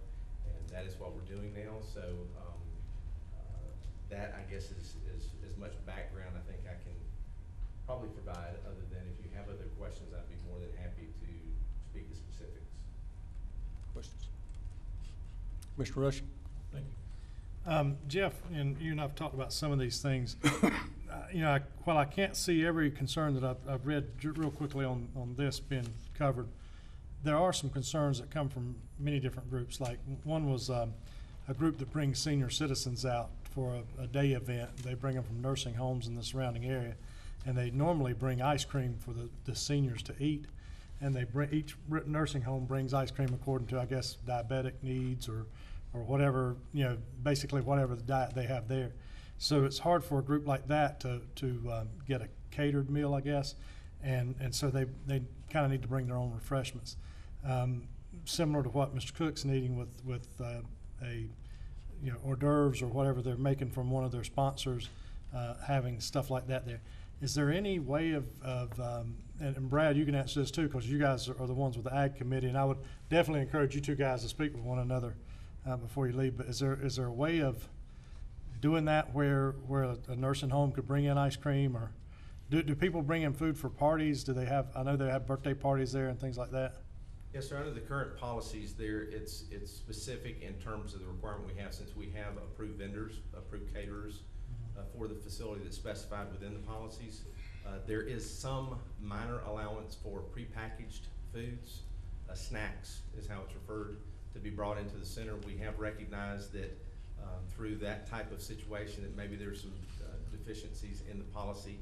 Speaker 19: and that is what we're doing now. So that, I guess, is as much background I think I can probably provide, other than if you have other questions, I'd be more than happy to speak to specifics.
Speaker 1: Questions? Mr. Rush?
Speaker 17: Thank you. Jeff, and you and I have talked about some of these things. While I can't see every concern that I've read real quickly on this being covered, there are some concerns that come from many different groups. Like one was a group that brings senior citizens out for a day event. They bring them from nursing homes in the surrounding area, and they normally bring ice cream for the seniors to eat. And each nursing home brings ice cream according to, I guess, diabetic needs or whatever, basically whatever the diet they have there. So it's hard for a group like that to get a catered meal, I guess, and so they kind of need to bring their own refreshments. Similar to what Mr. Cook's needing with hors d'oeuvres or whatever they're making from one of their sponsors, having stuff like that there. Is there any way of and Brad, you can answer this too, because you guys are the ones with the Ag Committee, and I would definitely encourage you two guys to speak with one another before you leave, but is there a way of doing that where a nursing home could bring in ice cream, or do people bring in food for parties? Do they have, I know they have birthday parties there and things like that?
Speaker 19: Yes, sir. Under the current policies there, it's specific in terms of the requirement we have, since we have approved vendors, approved caterers for the facility that's specified within the policies. There is some minor allowance for prepackaged foods, snacks is how it's referred, to be brought into the center. We have recognized that through that type of situation that maybe there's some deficiencies in the policy.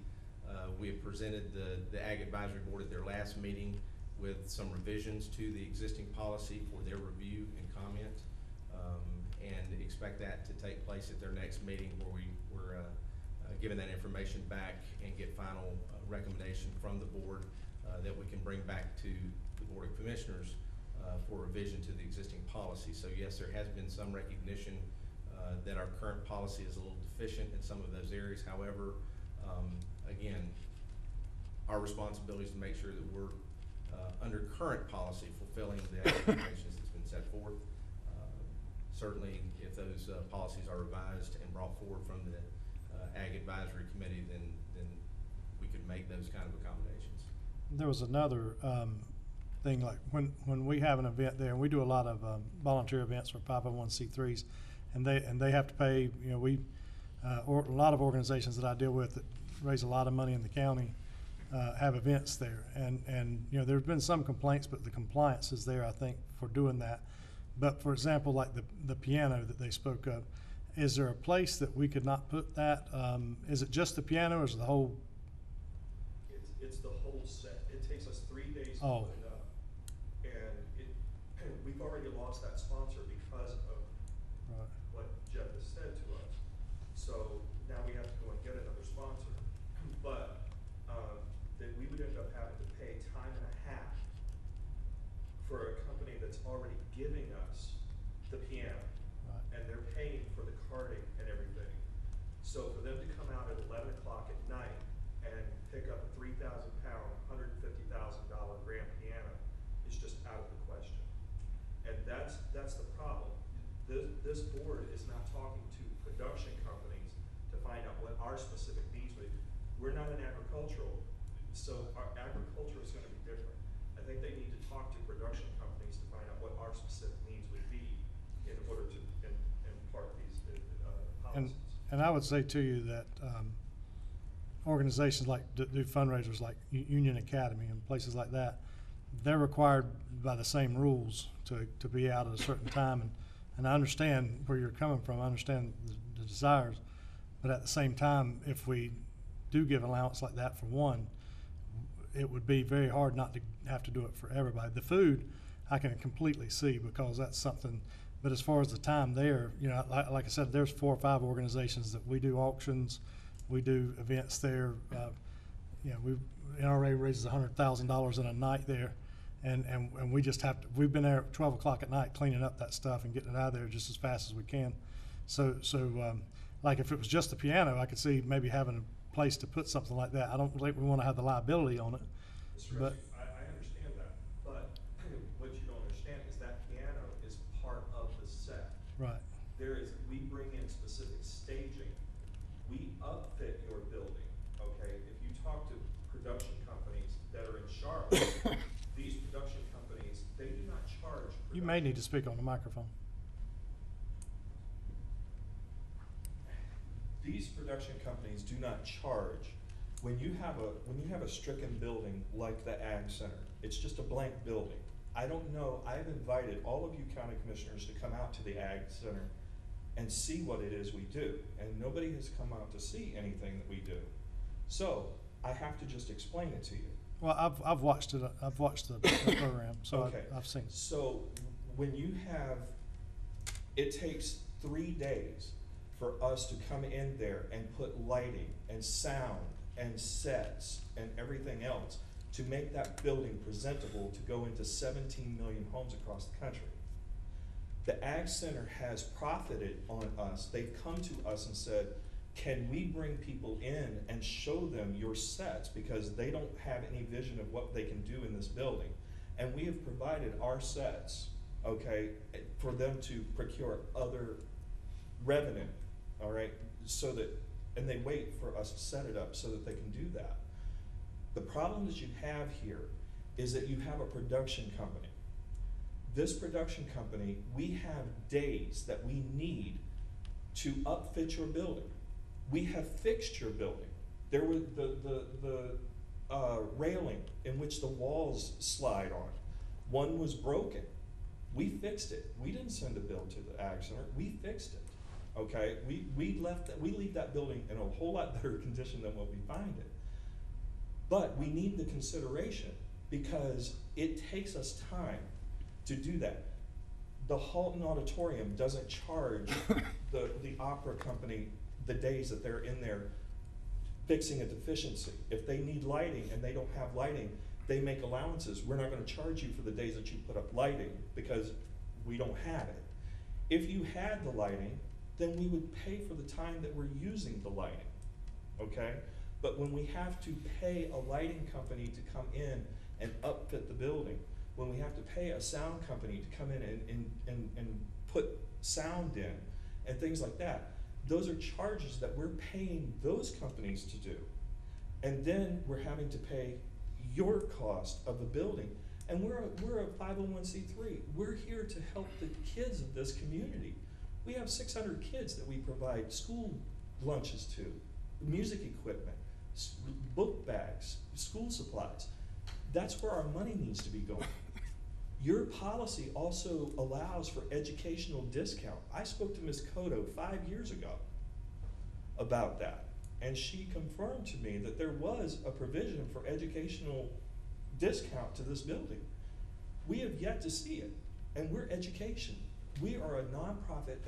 Speaker 19: We have presented the Ag Advisory Board at their last meeting with some revisions to the existing policy for their review and comment, and expect that to take place at their next meeting, where we're giving that information back and get final recommendation from the board that we can bring back to the Board of Commissioners for revision to the existing policy. So yes, there has been some recognition that our current policy is a little deficient in some of those areas. However, again, our responsibility is to make sure that we're under current policy fulfilling the expectations that's been set forth. Certainly, if those policies are revised and brought forward from the Ag Advisory Committee, then we could make those kind of accommodations.
Speaker 17: There was another thing, like when we have an event there, and we do a lot of volunteer events for 501c3s, and they have to pay. You know, or a lot of organizations that I deal with that raise a lot of money in the county have events there, and you know, there's been some complaints, but the compliance is there, I think, for doing that. But for example, like the piano that they spoke of, is there a place that we could not put that? Is it just the piano, or is it the whole?
Speaker 4: It's the whole set. It takes us 3 days to
Speaker 17: Oh.
Speaker 4: put it up, and we've already lost that sponsor because of
Speaker 17: Right.
Speaker 4: what Jeff has said to us. So now we have to go and get another sponsor, but that we would end up having to pay time and a half for a company that's already giving us the piano,
Speaker 17: Right.
Speaker 4: and they're paying for the carting and everything. So for them to come out at 11 o'clock at night and pick up a 3,000-pound, $150,000 grand piano is just out of the question. And that's the problem. This board is not talking to production companies to find out what our specific needs would be. We're not an agricultural, so our agriculture is gonna be different. I think they need to talk to production companies to find out what our specific needs would be in order to impart these policies.
Speaker 17: And I would say to you that organizations like do fundraisers like Union Academy and places like that, they're required by the same rules to be out at a certain time. And I understand where you're coming from. I understand the desires, but at the same time, if we do give allowance like that for one, it would be very hard not to have to do it for everybody. The food, I can completely see, because that's something. But as far as the time there, you know, like I said, there's 4 or 5 organizations that we do auctions, we do events there. You know, NRA raises $100,000 in a night there, and we just have to. We've been there at 12 o'clock at night cleaning up that stuff and getting it out of there just as fast as we can. So like if it was just the piano, I could see maybe having a place to put something like that. I don't think we want to have the liability on it.
Speaker 4: Mr.
Speaker 17: But
Speaker 4: I understand that, but what you don't understand is that piano is part of the set.
Speaker 17: right.
Speaker 4: We bring in specific staging. We upfit your building, okay? If you talk to production companies that are in Charlotte, these production companies, they do not charge.
Speaker 17: You may need to speak on the microphone.
Speaker 4: These production companies do not charge. When you have a stricken building like the Ag Center, it's just a blank building. I don't know, I've invited all of you county commissioners to come out to the Ag Center and see what it is we do, and nobody has come out to see anything that we do. So, I have to just explain it to you.
Speaker 17: Well, I've watched it. I've watched the program, so
Speaker 4: Okay.
Speaker 17: I've seen it.
Speaker 4: So, when you have, it takes 3 days for us to come in there and put lighting and sound and sets and everything else to make that building presentable to go into 17 million homes across the country. The Ag Center has profited on us. They've come to us and said, can we bring people in and show them your sets, because they don't have any vision of what they can do in this building. And we have provided our sets, okay, for them to procure other revenue, all right, so that, and they wait for us to set it up so that they can do that. The problem that you have here is that you have a production company. This production company, we have days that we need to upfit your building. We have fixed your building. There was the railing in which the walls slide on. One was broken. We fixed it. We didn't send a bill to the Ag Center. We fixed it. Okay, we leave that building in a whole lot better condition than what we find it. But we need the consideration because it takes us time to do that. The Halton Auditorium doesn't charge the opera company the days that they're in there fixing a deficiency. If they need lighting and they don't have lighting, they make allowances. We're not gonna charge you for the days that you put up lighting because we don't have it. If you had the lighting, then we would pay for the time that we're using the lighting, okay? But when we have to pay a lighting company to come in and upfit the building, when we have to pay a sound company to come in and put sound in and things like that, those are charges that we're paying those companies to do. And then we're having to pay your cost of the building. And we're a 501c3. We're here to help the kids of this community. We have 600 kids that we provide school lunches to, music equipment, book bags, school supplies. That's where our money needs to be going. Your policy also allows for educational discount. I spoke to Ms. Cotto 5 years ago about that, and she confirmed to me that there was a provision for educational discount to this building. We have yet to see it, and we're education. We are a nonprofit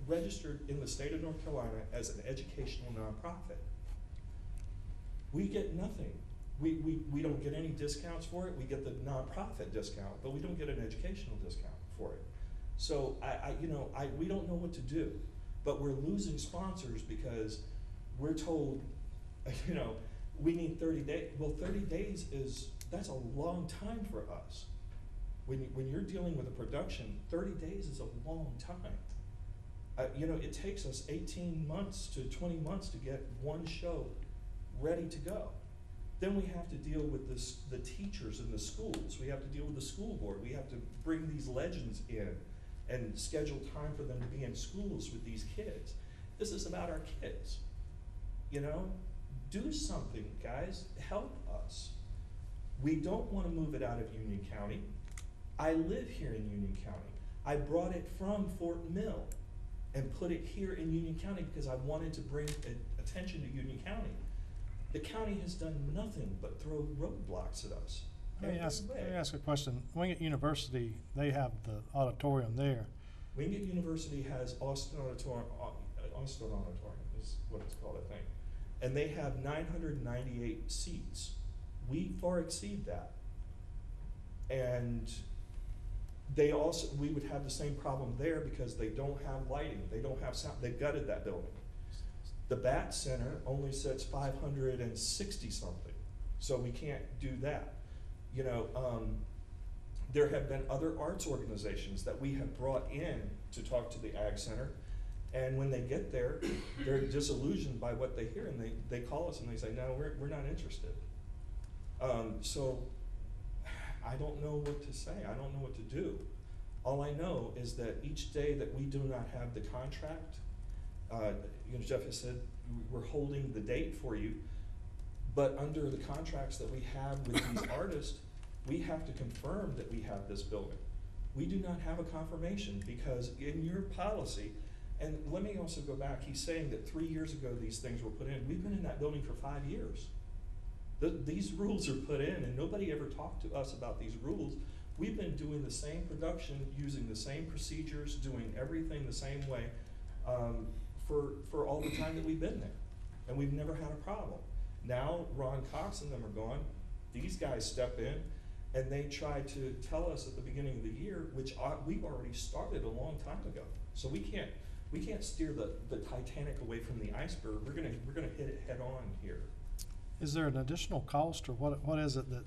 Speaker 4: registered in the state of North Carolina as an educational nonprofit. We get nothing. We don't get any discounts for it. We get the nonprofit discount, but we don't get an educational discount for it. So we don't know what to do, but we're losing sponsors because we're told, we need 30 days. Well, 30 days that's a long time for us. When you're dealing with a production, 30 days is a long time. It takes us 18 months to 20 months to get one show ready to go. Then we have to deal with the teachers in the schools. We have to deal with the school board. We have to bring these legends in and schedule time for them to be in schools with these kids. This is about our kids. Do something, guys. Help us. We don't want to move it out of Union County. I live here in Union County. I brought it from Fort Mill and put it here in Union County because I wanted to bring attention to Union County. The county has done nothing but throw roadblocks at us.
Speaker 17: Let me ask a question. Wingate University, they have the auditorium there.
Speaker 4: Wingate University has Austin Auditorium is what it's called, I think. And they have 998 seats. We far exceed that. And we would have the same problem there because they don't have lighting, they don't have sound, they gutted that building. The BAT Center only sits 560 something, so we can't do that. There have been other arts organizations that we have brought in to talk to the Ag Center, and when they get there, they're disillusioned by what they hear, and they call us and they say, no, we're not interested. So I don't know what to say. I don't know what to do. All I know is that each day that we do not have the contract, Jeff has said, we're holding the date for you, but under the contracts that we have with these artists, we have to confirm that we have this building. We do not have a confirmation because in your policy, and let me also go back, he's saying that 3 years ago these things were put in. We've been in that building for 5 years. These rules are put in and nobody ever talked to us about these rules. We've been doing the same production, using the same procedures, doing everything the same way for all the time that we've been there. And we've never had a problem. Now Ron Cox and them are gone. These guys step in and they try to tell us at the beginning of the year, which we've already started a long time ago. So we can't steer the Titanic away from the iceberg. We're gonna hit it head on here.
Speaker 17: Is there an additional cost, or what is it that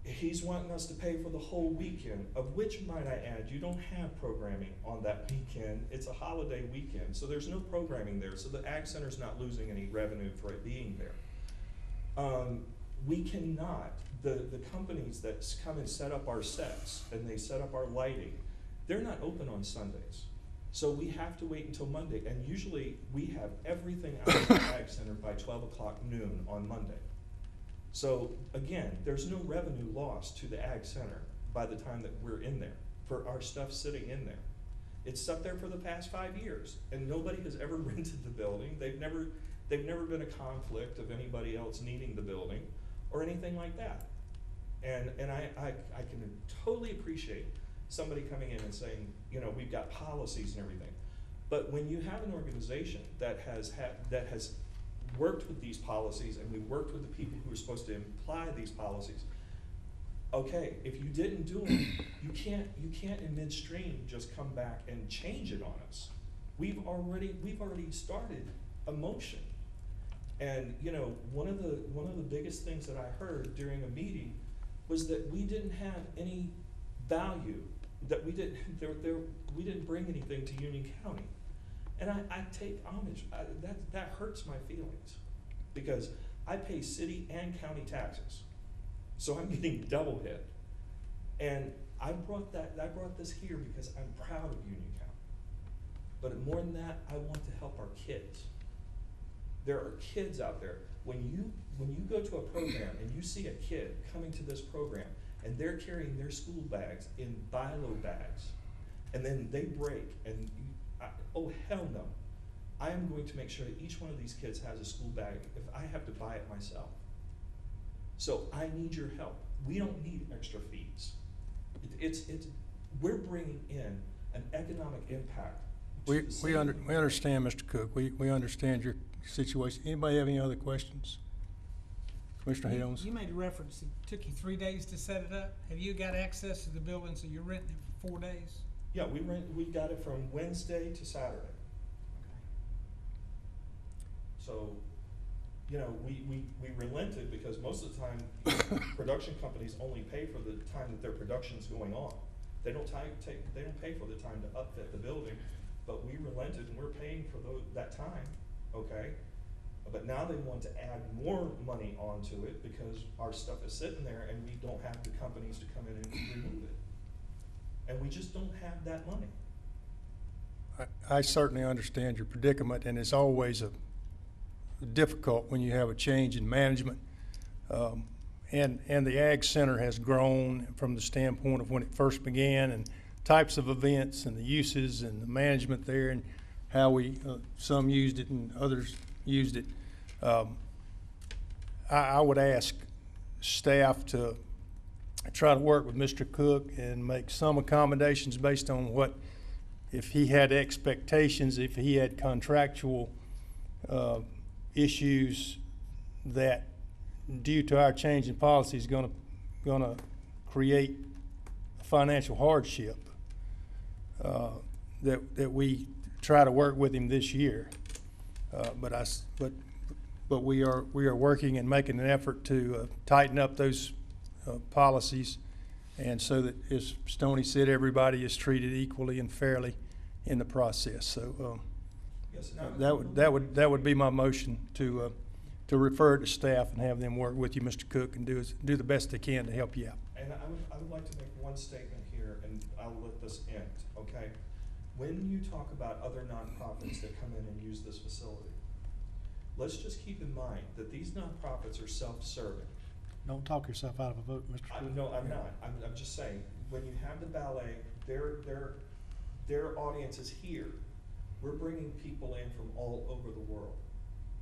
Speaker 4: He's wanting us to pay for the whole weekend, of which, might I add, you don't have programming on that weekend. It's a holiday weekend, so there's no programming there. So the Ag Center's not losing any revenue for it being there. We cannot, the companies that come and set up our sets and they set up our lighting, they're not open on Sundays. So we have to wait until Monday, and usually we have everything out of the Ag Center by 12 o'clock noon on Monday. So again, there's no revenue loss to the Ag Center by the time that we're in there, for our stuff sitting in there. It's sat there for the past 5 years, and nobody has ever rented the building. They've never been a conflict of anybody else needing the building or anything like that. And I can totally appreciate somebody coming in and saying, you know, we've got policies and everything. But when you have an organization that has worked with these policies, and we worked with the people who are supposed to imply these policies, okay, if you didn't do them, you can't in midstream just come back and change it on us. We've already started a motion. And you know, one of the biggest things that I heard during a meeting was that we didn't have any value, that we didn't bring anything to Union County. And I take homage. That hurts my feelings, because I pay city and county taxes, so I'm getting double hit. And I brought this here because I'm proud of Union County. But more than that, I want to help our kids. There are kids out there. When you go to a program and you see a kid coming to this program and they're carrying their school bags in BILO bags, and then they break, and oh hell no. I am going to make sure that each one of these kids has a school bag if I have to buy it myself. So I need your help. We don't need extra fees. We're bringing in an economic impact.
Speaker 1: We understand, Mr. Cook. We understand your situation. Anybody have any other questions? Commissioner Helms?
Speaker 15: You made a reference, it took you 3 days to set it up. Have you got access to the building, so you're renting it for 4 days?
Speaker 4: Yeah, we got it from Wednesday to Saturday. So, you know, we relented, because most of the time, production companies only pay for the time that their production's going on. They don't pay for the time to upfit the building, but we relented and we're paying for that time, okay? But now they want to add more money onto it because our stuff is sitting there and we don't have the companies to come in and remove it. And we just don't have that money.
Speaker 1: I certainly understand your predicament, and it's always difficult when you have a change in management. And the Ag Center has grown from the standpoint of when it first began, and types of events and the uses and the management there, and how we some used it and others used it. I would ask staff to try to work with Mr. Cook and make some accommodations based on what, if he had expectations, if he had contractual issues that, due to our change in policy, is gonna create financial hardship, that we try to work with him this year. But we are working and making an effort to tighten up those policies, and so that, as Stoney said, everybody is treated equally and fairly in the process. So
Speaker 4: Yes,
Speaker 1: that would be my motion, to refer it to staff and have them work with you, Mr. Cook, and do the best they can to help you out.
Speaker 4: And I would like to make one statement here, and I'll let this end, okay? When you talk about other nonprofits that come in and use this facility, let's just keep in mind that these nonprofits are self-serving.
Speaker 17: Don't talk yourself out of a vote, Mr. Cook.
Speaker 4: No, I'm not. I'm just saying, when you have the ballet, their audience is here. We're bringing people in from all over the world,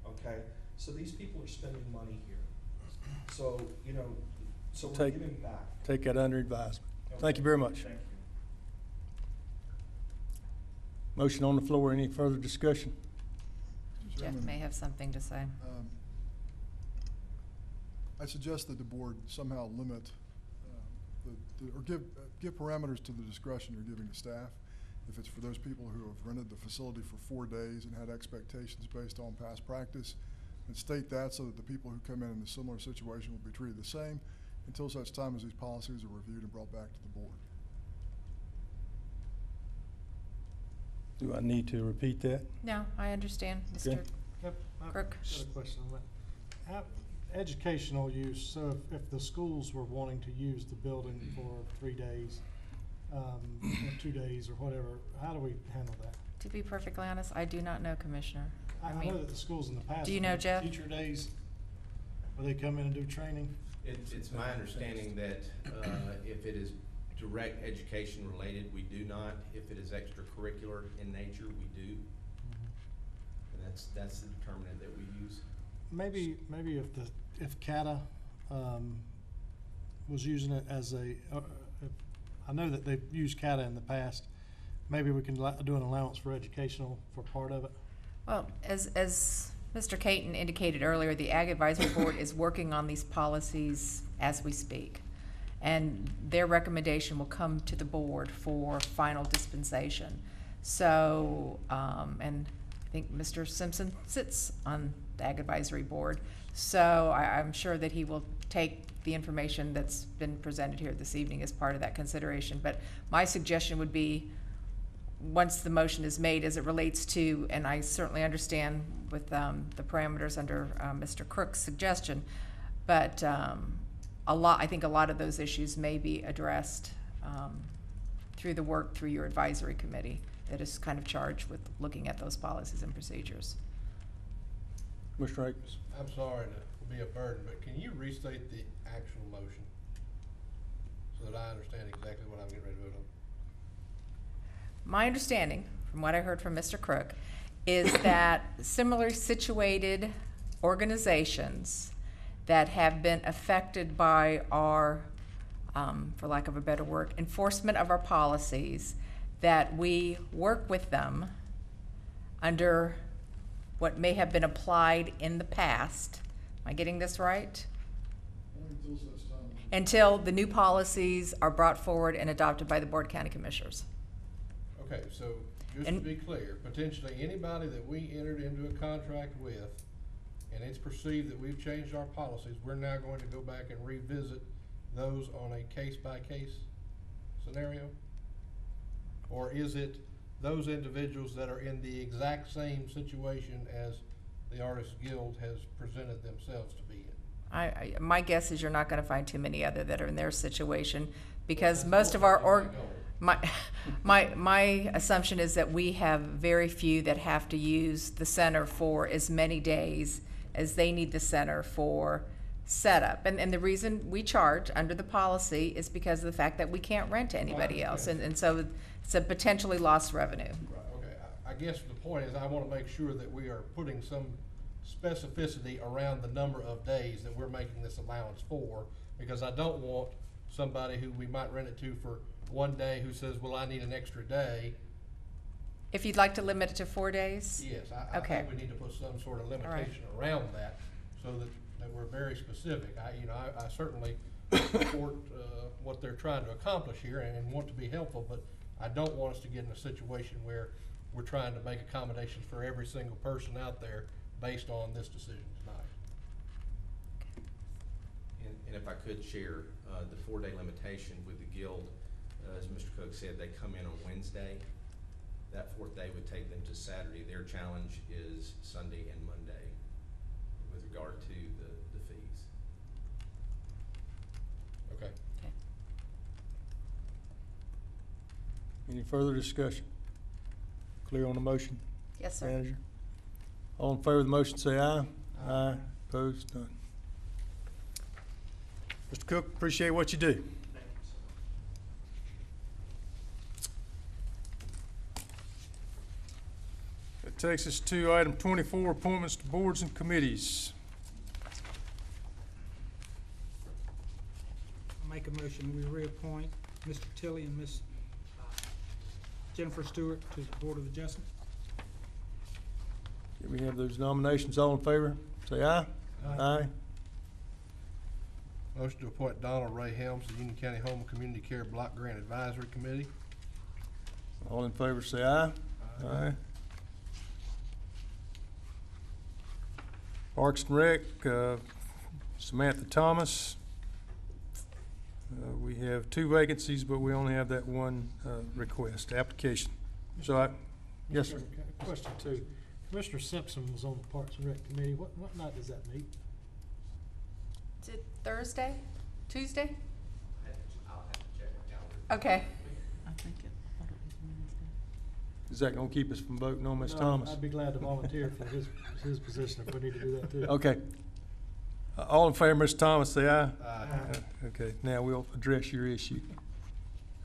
Speaker 4: okay? So these people are spending money here. So, you know, so we're giving back.
Speaker 1: Take that under advisement.
Speaker 4: Okay.
Speaker 1: Thank you very much.
Speaker 4: Thank you.
Speaker 1: Motion on the floor. Any further discussion?
Speaker 3: Jeff may have something to say.
Speaker 20: I suggest that the board somehow limit or give parameters to the discretion you're giving to staff. If it's for those people who have rented the facility for 4 days and had expectations based on past practice, and state that so that the people who come in a similar situation will be treated the same. until such time as these policies are reviewed and brought back to the board.
Speaker 1: Do I need to repeat that?
Speaker 3: No, I understand,
Speaker 1: Okay.
Speaker 3: Mr.
Speaker 17: Yep, I've
Speaker 3: Crook.
Speaker 17: got a question on that. Educational use, so if the schools were wanting to use the building for 3 days, or 2 days or whatever, how do we handle that?
Speaker 3: To be perfectly honest, I do not know, Commissioner.
Speaker 17: I know that the schools in the past.
Speaker 3: Do you know,
Speaker 17: have
Speaker 3: Jeff?
Speaker 17: Teacher days, where they come in and do training.
Speaker 19: It's my understanding that if it is direct education related, we do not. If it is extracurricular in nature, we do. And that's the determinant that we use.
Speaker 17: Maybe if CATA was using it as a, I know that they've used CATA in the past. Maybe we can do an allowance for educational for part of it.
Speaker 3: Well, as Mr. Caton indicated earlier, the Ag Advisory Board is working on these policies as we speak. And their recommendation will come to the board for final dispensation. So, and I think Mr. Simpson sits on the Ag Advisory Board. So I'm sure that he will take the information that's been presented here this evening as part of that consideration. But my suggestion would be, once the motion is made as it relates to, and I certainly understand with the parameters under Mr. Crook's suggestion, but I think a lot of those issues may be addressed through the work through your advisory committee that is kind of charged with looking at those policies and procedures.
Speaker 1: Mr. Akins?
Speaker 2: I'm sorry to be a burden, but can you restate the actual motion so that I understand exactly what I'm getting ready to vote on?
Speaker 3: My understanding, from what I heard from Mr. Crook, is that similarly situated organizations that have been affected by our, for lack of a better word, enforcement of our policies, that we work with them under what may have been applied in the past. Am I getting this right? Until the new policies are brought forward and adopted by the Board of County Commissioners.
Speaker 2: Okay, so just to be clear, potentially anybody that we entered into a contract with and it's perceived that we've changed our policies, we're now going to go back and revisit those on a case-by-case scenario? Or is it those individuals that are in the exact same situation as the Artists Guild has presented themselves to be in?
Speaker 3: My guess is you're not gonna find too many other that are in their situation, because most of our my assumption is that we have very few that have to use the center for as many days as they need the center for setup. And the reason we charge under the policy is because of the fact that we can't rent to anybody else. And so it's a potentially lost revenue.
Speaker 2: Right, okay. I guess the point is I want to make sure that we are putting some specificity around the number of days that we're making this allowance for, because I don't want somebody who we might rent it to for 1 day who says, well, I need an extra day.
Speaker 3: If you'd like to limit it to 4 days?
Speaker 2: Yes, I
Speaker 3: Okay.
Speaker 2: think we need to put some sort of limitation around that so that we're very specific. I certainly support what they're trying to accomplish here and want to be helpful, but I don't want us to get in a situation where we're trying to make accommodations for every single person out there based on this decision tonight.
Speaker 19: And if I could share, the 4-day limitation with the Guild, as Mr. Cook said, they come in on Wednesday. That 4th day would take them to Saturday. Their challenge is Sunday and Monday with regard to the fees.
Speaker 2: Okay.
Speaker 1: Any further discussion? Clear on the motion?
Speaker 3: Yes, sir.
Speaker 1: Manager? All in favor of the motion, say aye. Aye. Opposed? None. Mr. Cook, appreciate what you do. That takes us to item 24, appointments to boards and committees.
Speaker 15: I make a motion, we reappoint Mr. Tilley and Miss Jennifer Stewart to the Board of Adjustment.
Speaker 1: Can we have those nominations? All in favor, say aye. Aye.
Speaker 2: Motion to appoint Donald Ray Helms to the Union County Home and Community Care Block Grant Advisory Committee.
Speaker 1: All in favor, say aye. Aye. Parks and Rec, Samantha Thomas. We have 2 vacancies, but we only have that one application. So I, yes, sir.
Speaker 17: Question 2. Commissioner Simpson was on the Parks and Rec Committee. What night does that meet?
Speaker 3: Is it Thursday? Tuesday?
Speaker 19: I'll have to check my calendar.
Speaker 3: Okay.
Speaker 16: I think it, I thought it was Wednesday.
Speaker 1: Is that gonna keep us from voting on Ms.
Speaker 17: No,
Speaker 1: Thomas?
Speaker 17: I'd be glad to volunteer for his position if we need to do that too.
Speaker 1: Okay. All in favor, Mr. Thomas, say aye.
Speaker 2: Aye.
Speaker 1: Okay, now we'll address your issue.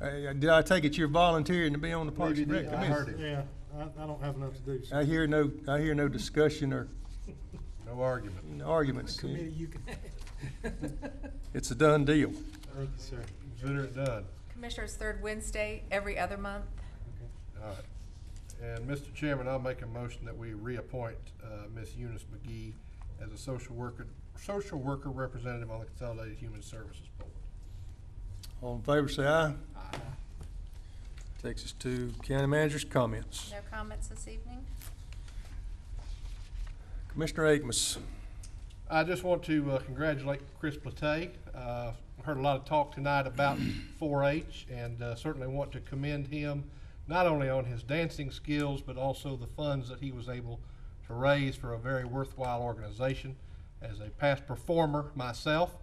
Speaker 1: Did I take it you're volunteering to be on the Parks and Rec
Speaker 2: I
Speaker 1: Committee?
Speaker 2: heard it.
Speaker 17: Yeah, I don't have enough to do. so-
Speaker 1: I hear no discussion or
Speaker 2: No argument.
Speaker 1: arguments.
Speaker 15: Committee you can
Speaker 1: It's a done deal.
Speaker 17: Thank you, sir.
Speaker 2: Consider it done.
Speaker 3: Commissioners, third Wednesday, every other month.
Speaker 2: All right. And Mr. Chairman, I'll make a motion that we reappoint Ms. Eunice McGee as a social worker representative on the Consolidated Human Services Board.
Speaker 1: All in favor, say aye. Aye. Takes us to county manager's comments.
Speaker 3: No comments this evening?
Speaker 1: Commissioner Akmus.
Speaker 2: I just want to congratulate Chris Platay. Heard a lot of talk tonight about 4-H, and certainly want to commend him not only on his dancing skills, but also the funds that he was able to raise for a very worthwhile organization. As a past performer myself,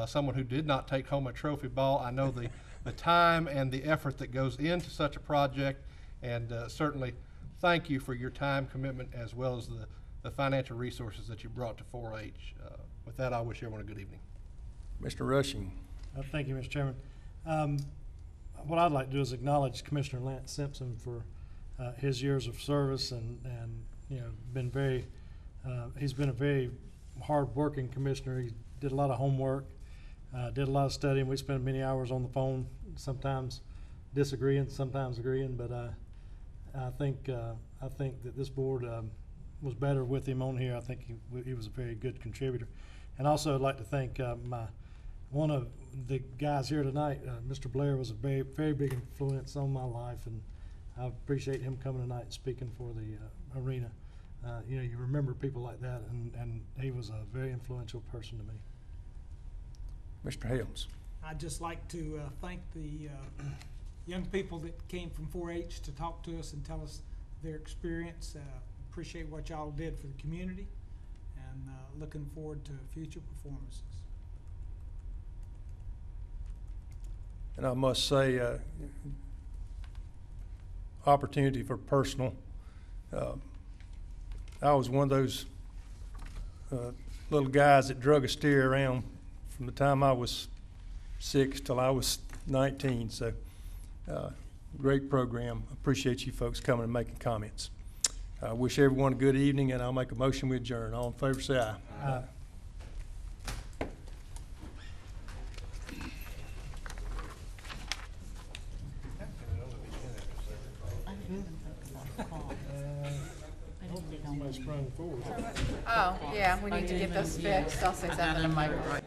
Speaker 2: someone who did not take home a trophy ball, I know the time and the effort that goes into such a project, and certainly thank you for your time commitment as well as the financial resources that you brought to 4-H. With that, I wish everyone a good evening.
Speaker 1: Mr. Rushing.
Speaker 17: Thank you, Mr. Chairman. What I'd like to do is acknowledge Commissioner Lance Simpson for his years of service and you know, been very, he's been a very hard-working commissioner. He did a lot of homework, did a lot of studying. We spent many hours on the phone, sometimes disagreeing, sometimes agreeing, but I think that this board was better with him on here. I think he was a very good contributor. And also I'd like to thank one of the guys here tonight, Mr. Blair, was a very, very big influence on my life, and I appreciate him coming tonight and speaking for the arena. You know, you remember people like that, and he was a very influential person to me.
Speaker 1: Mr. Helms.
Speaker 15: I'd just like to thank the young people that came from 4-H to talk to us and tell us their experience. Appreciate what y'all did for the community, and looking forward to future performances.
Speaker 1: And I must say, opportunity for personal. I was one of those little guys that drug a steer around from the time I was 6 till I was 19. So, great program. Appreciate you folks coming and making comments. I wish everyone a good evening, and I'll make a motion we adjourn. All in favor, say aye. Aye.
Speaker 17: Somebody sprung forward.
Speaker 3: Oh, yeah, we need to get those fixed. I'll say something in the microphone.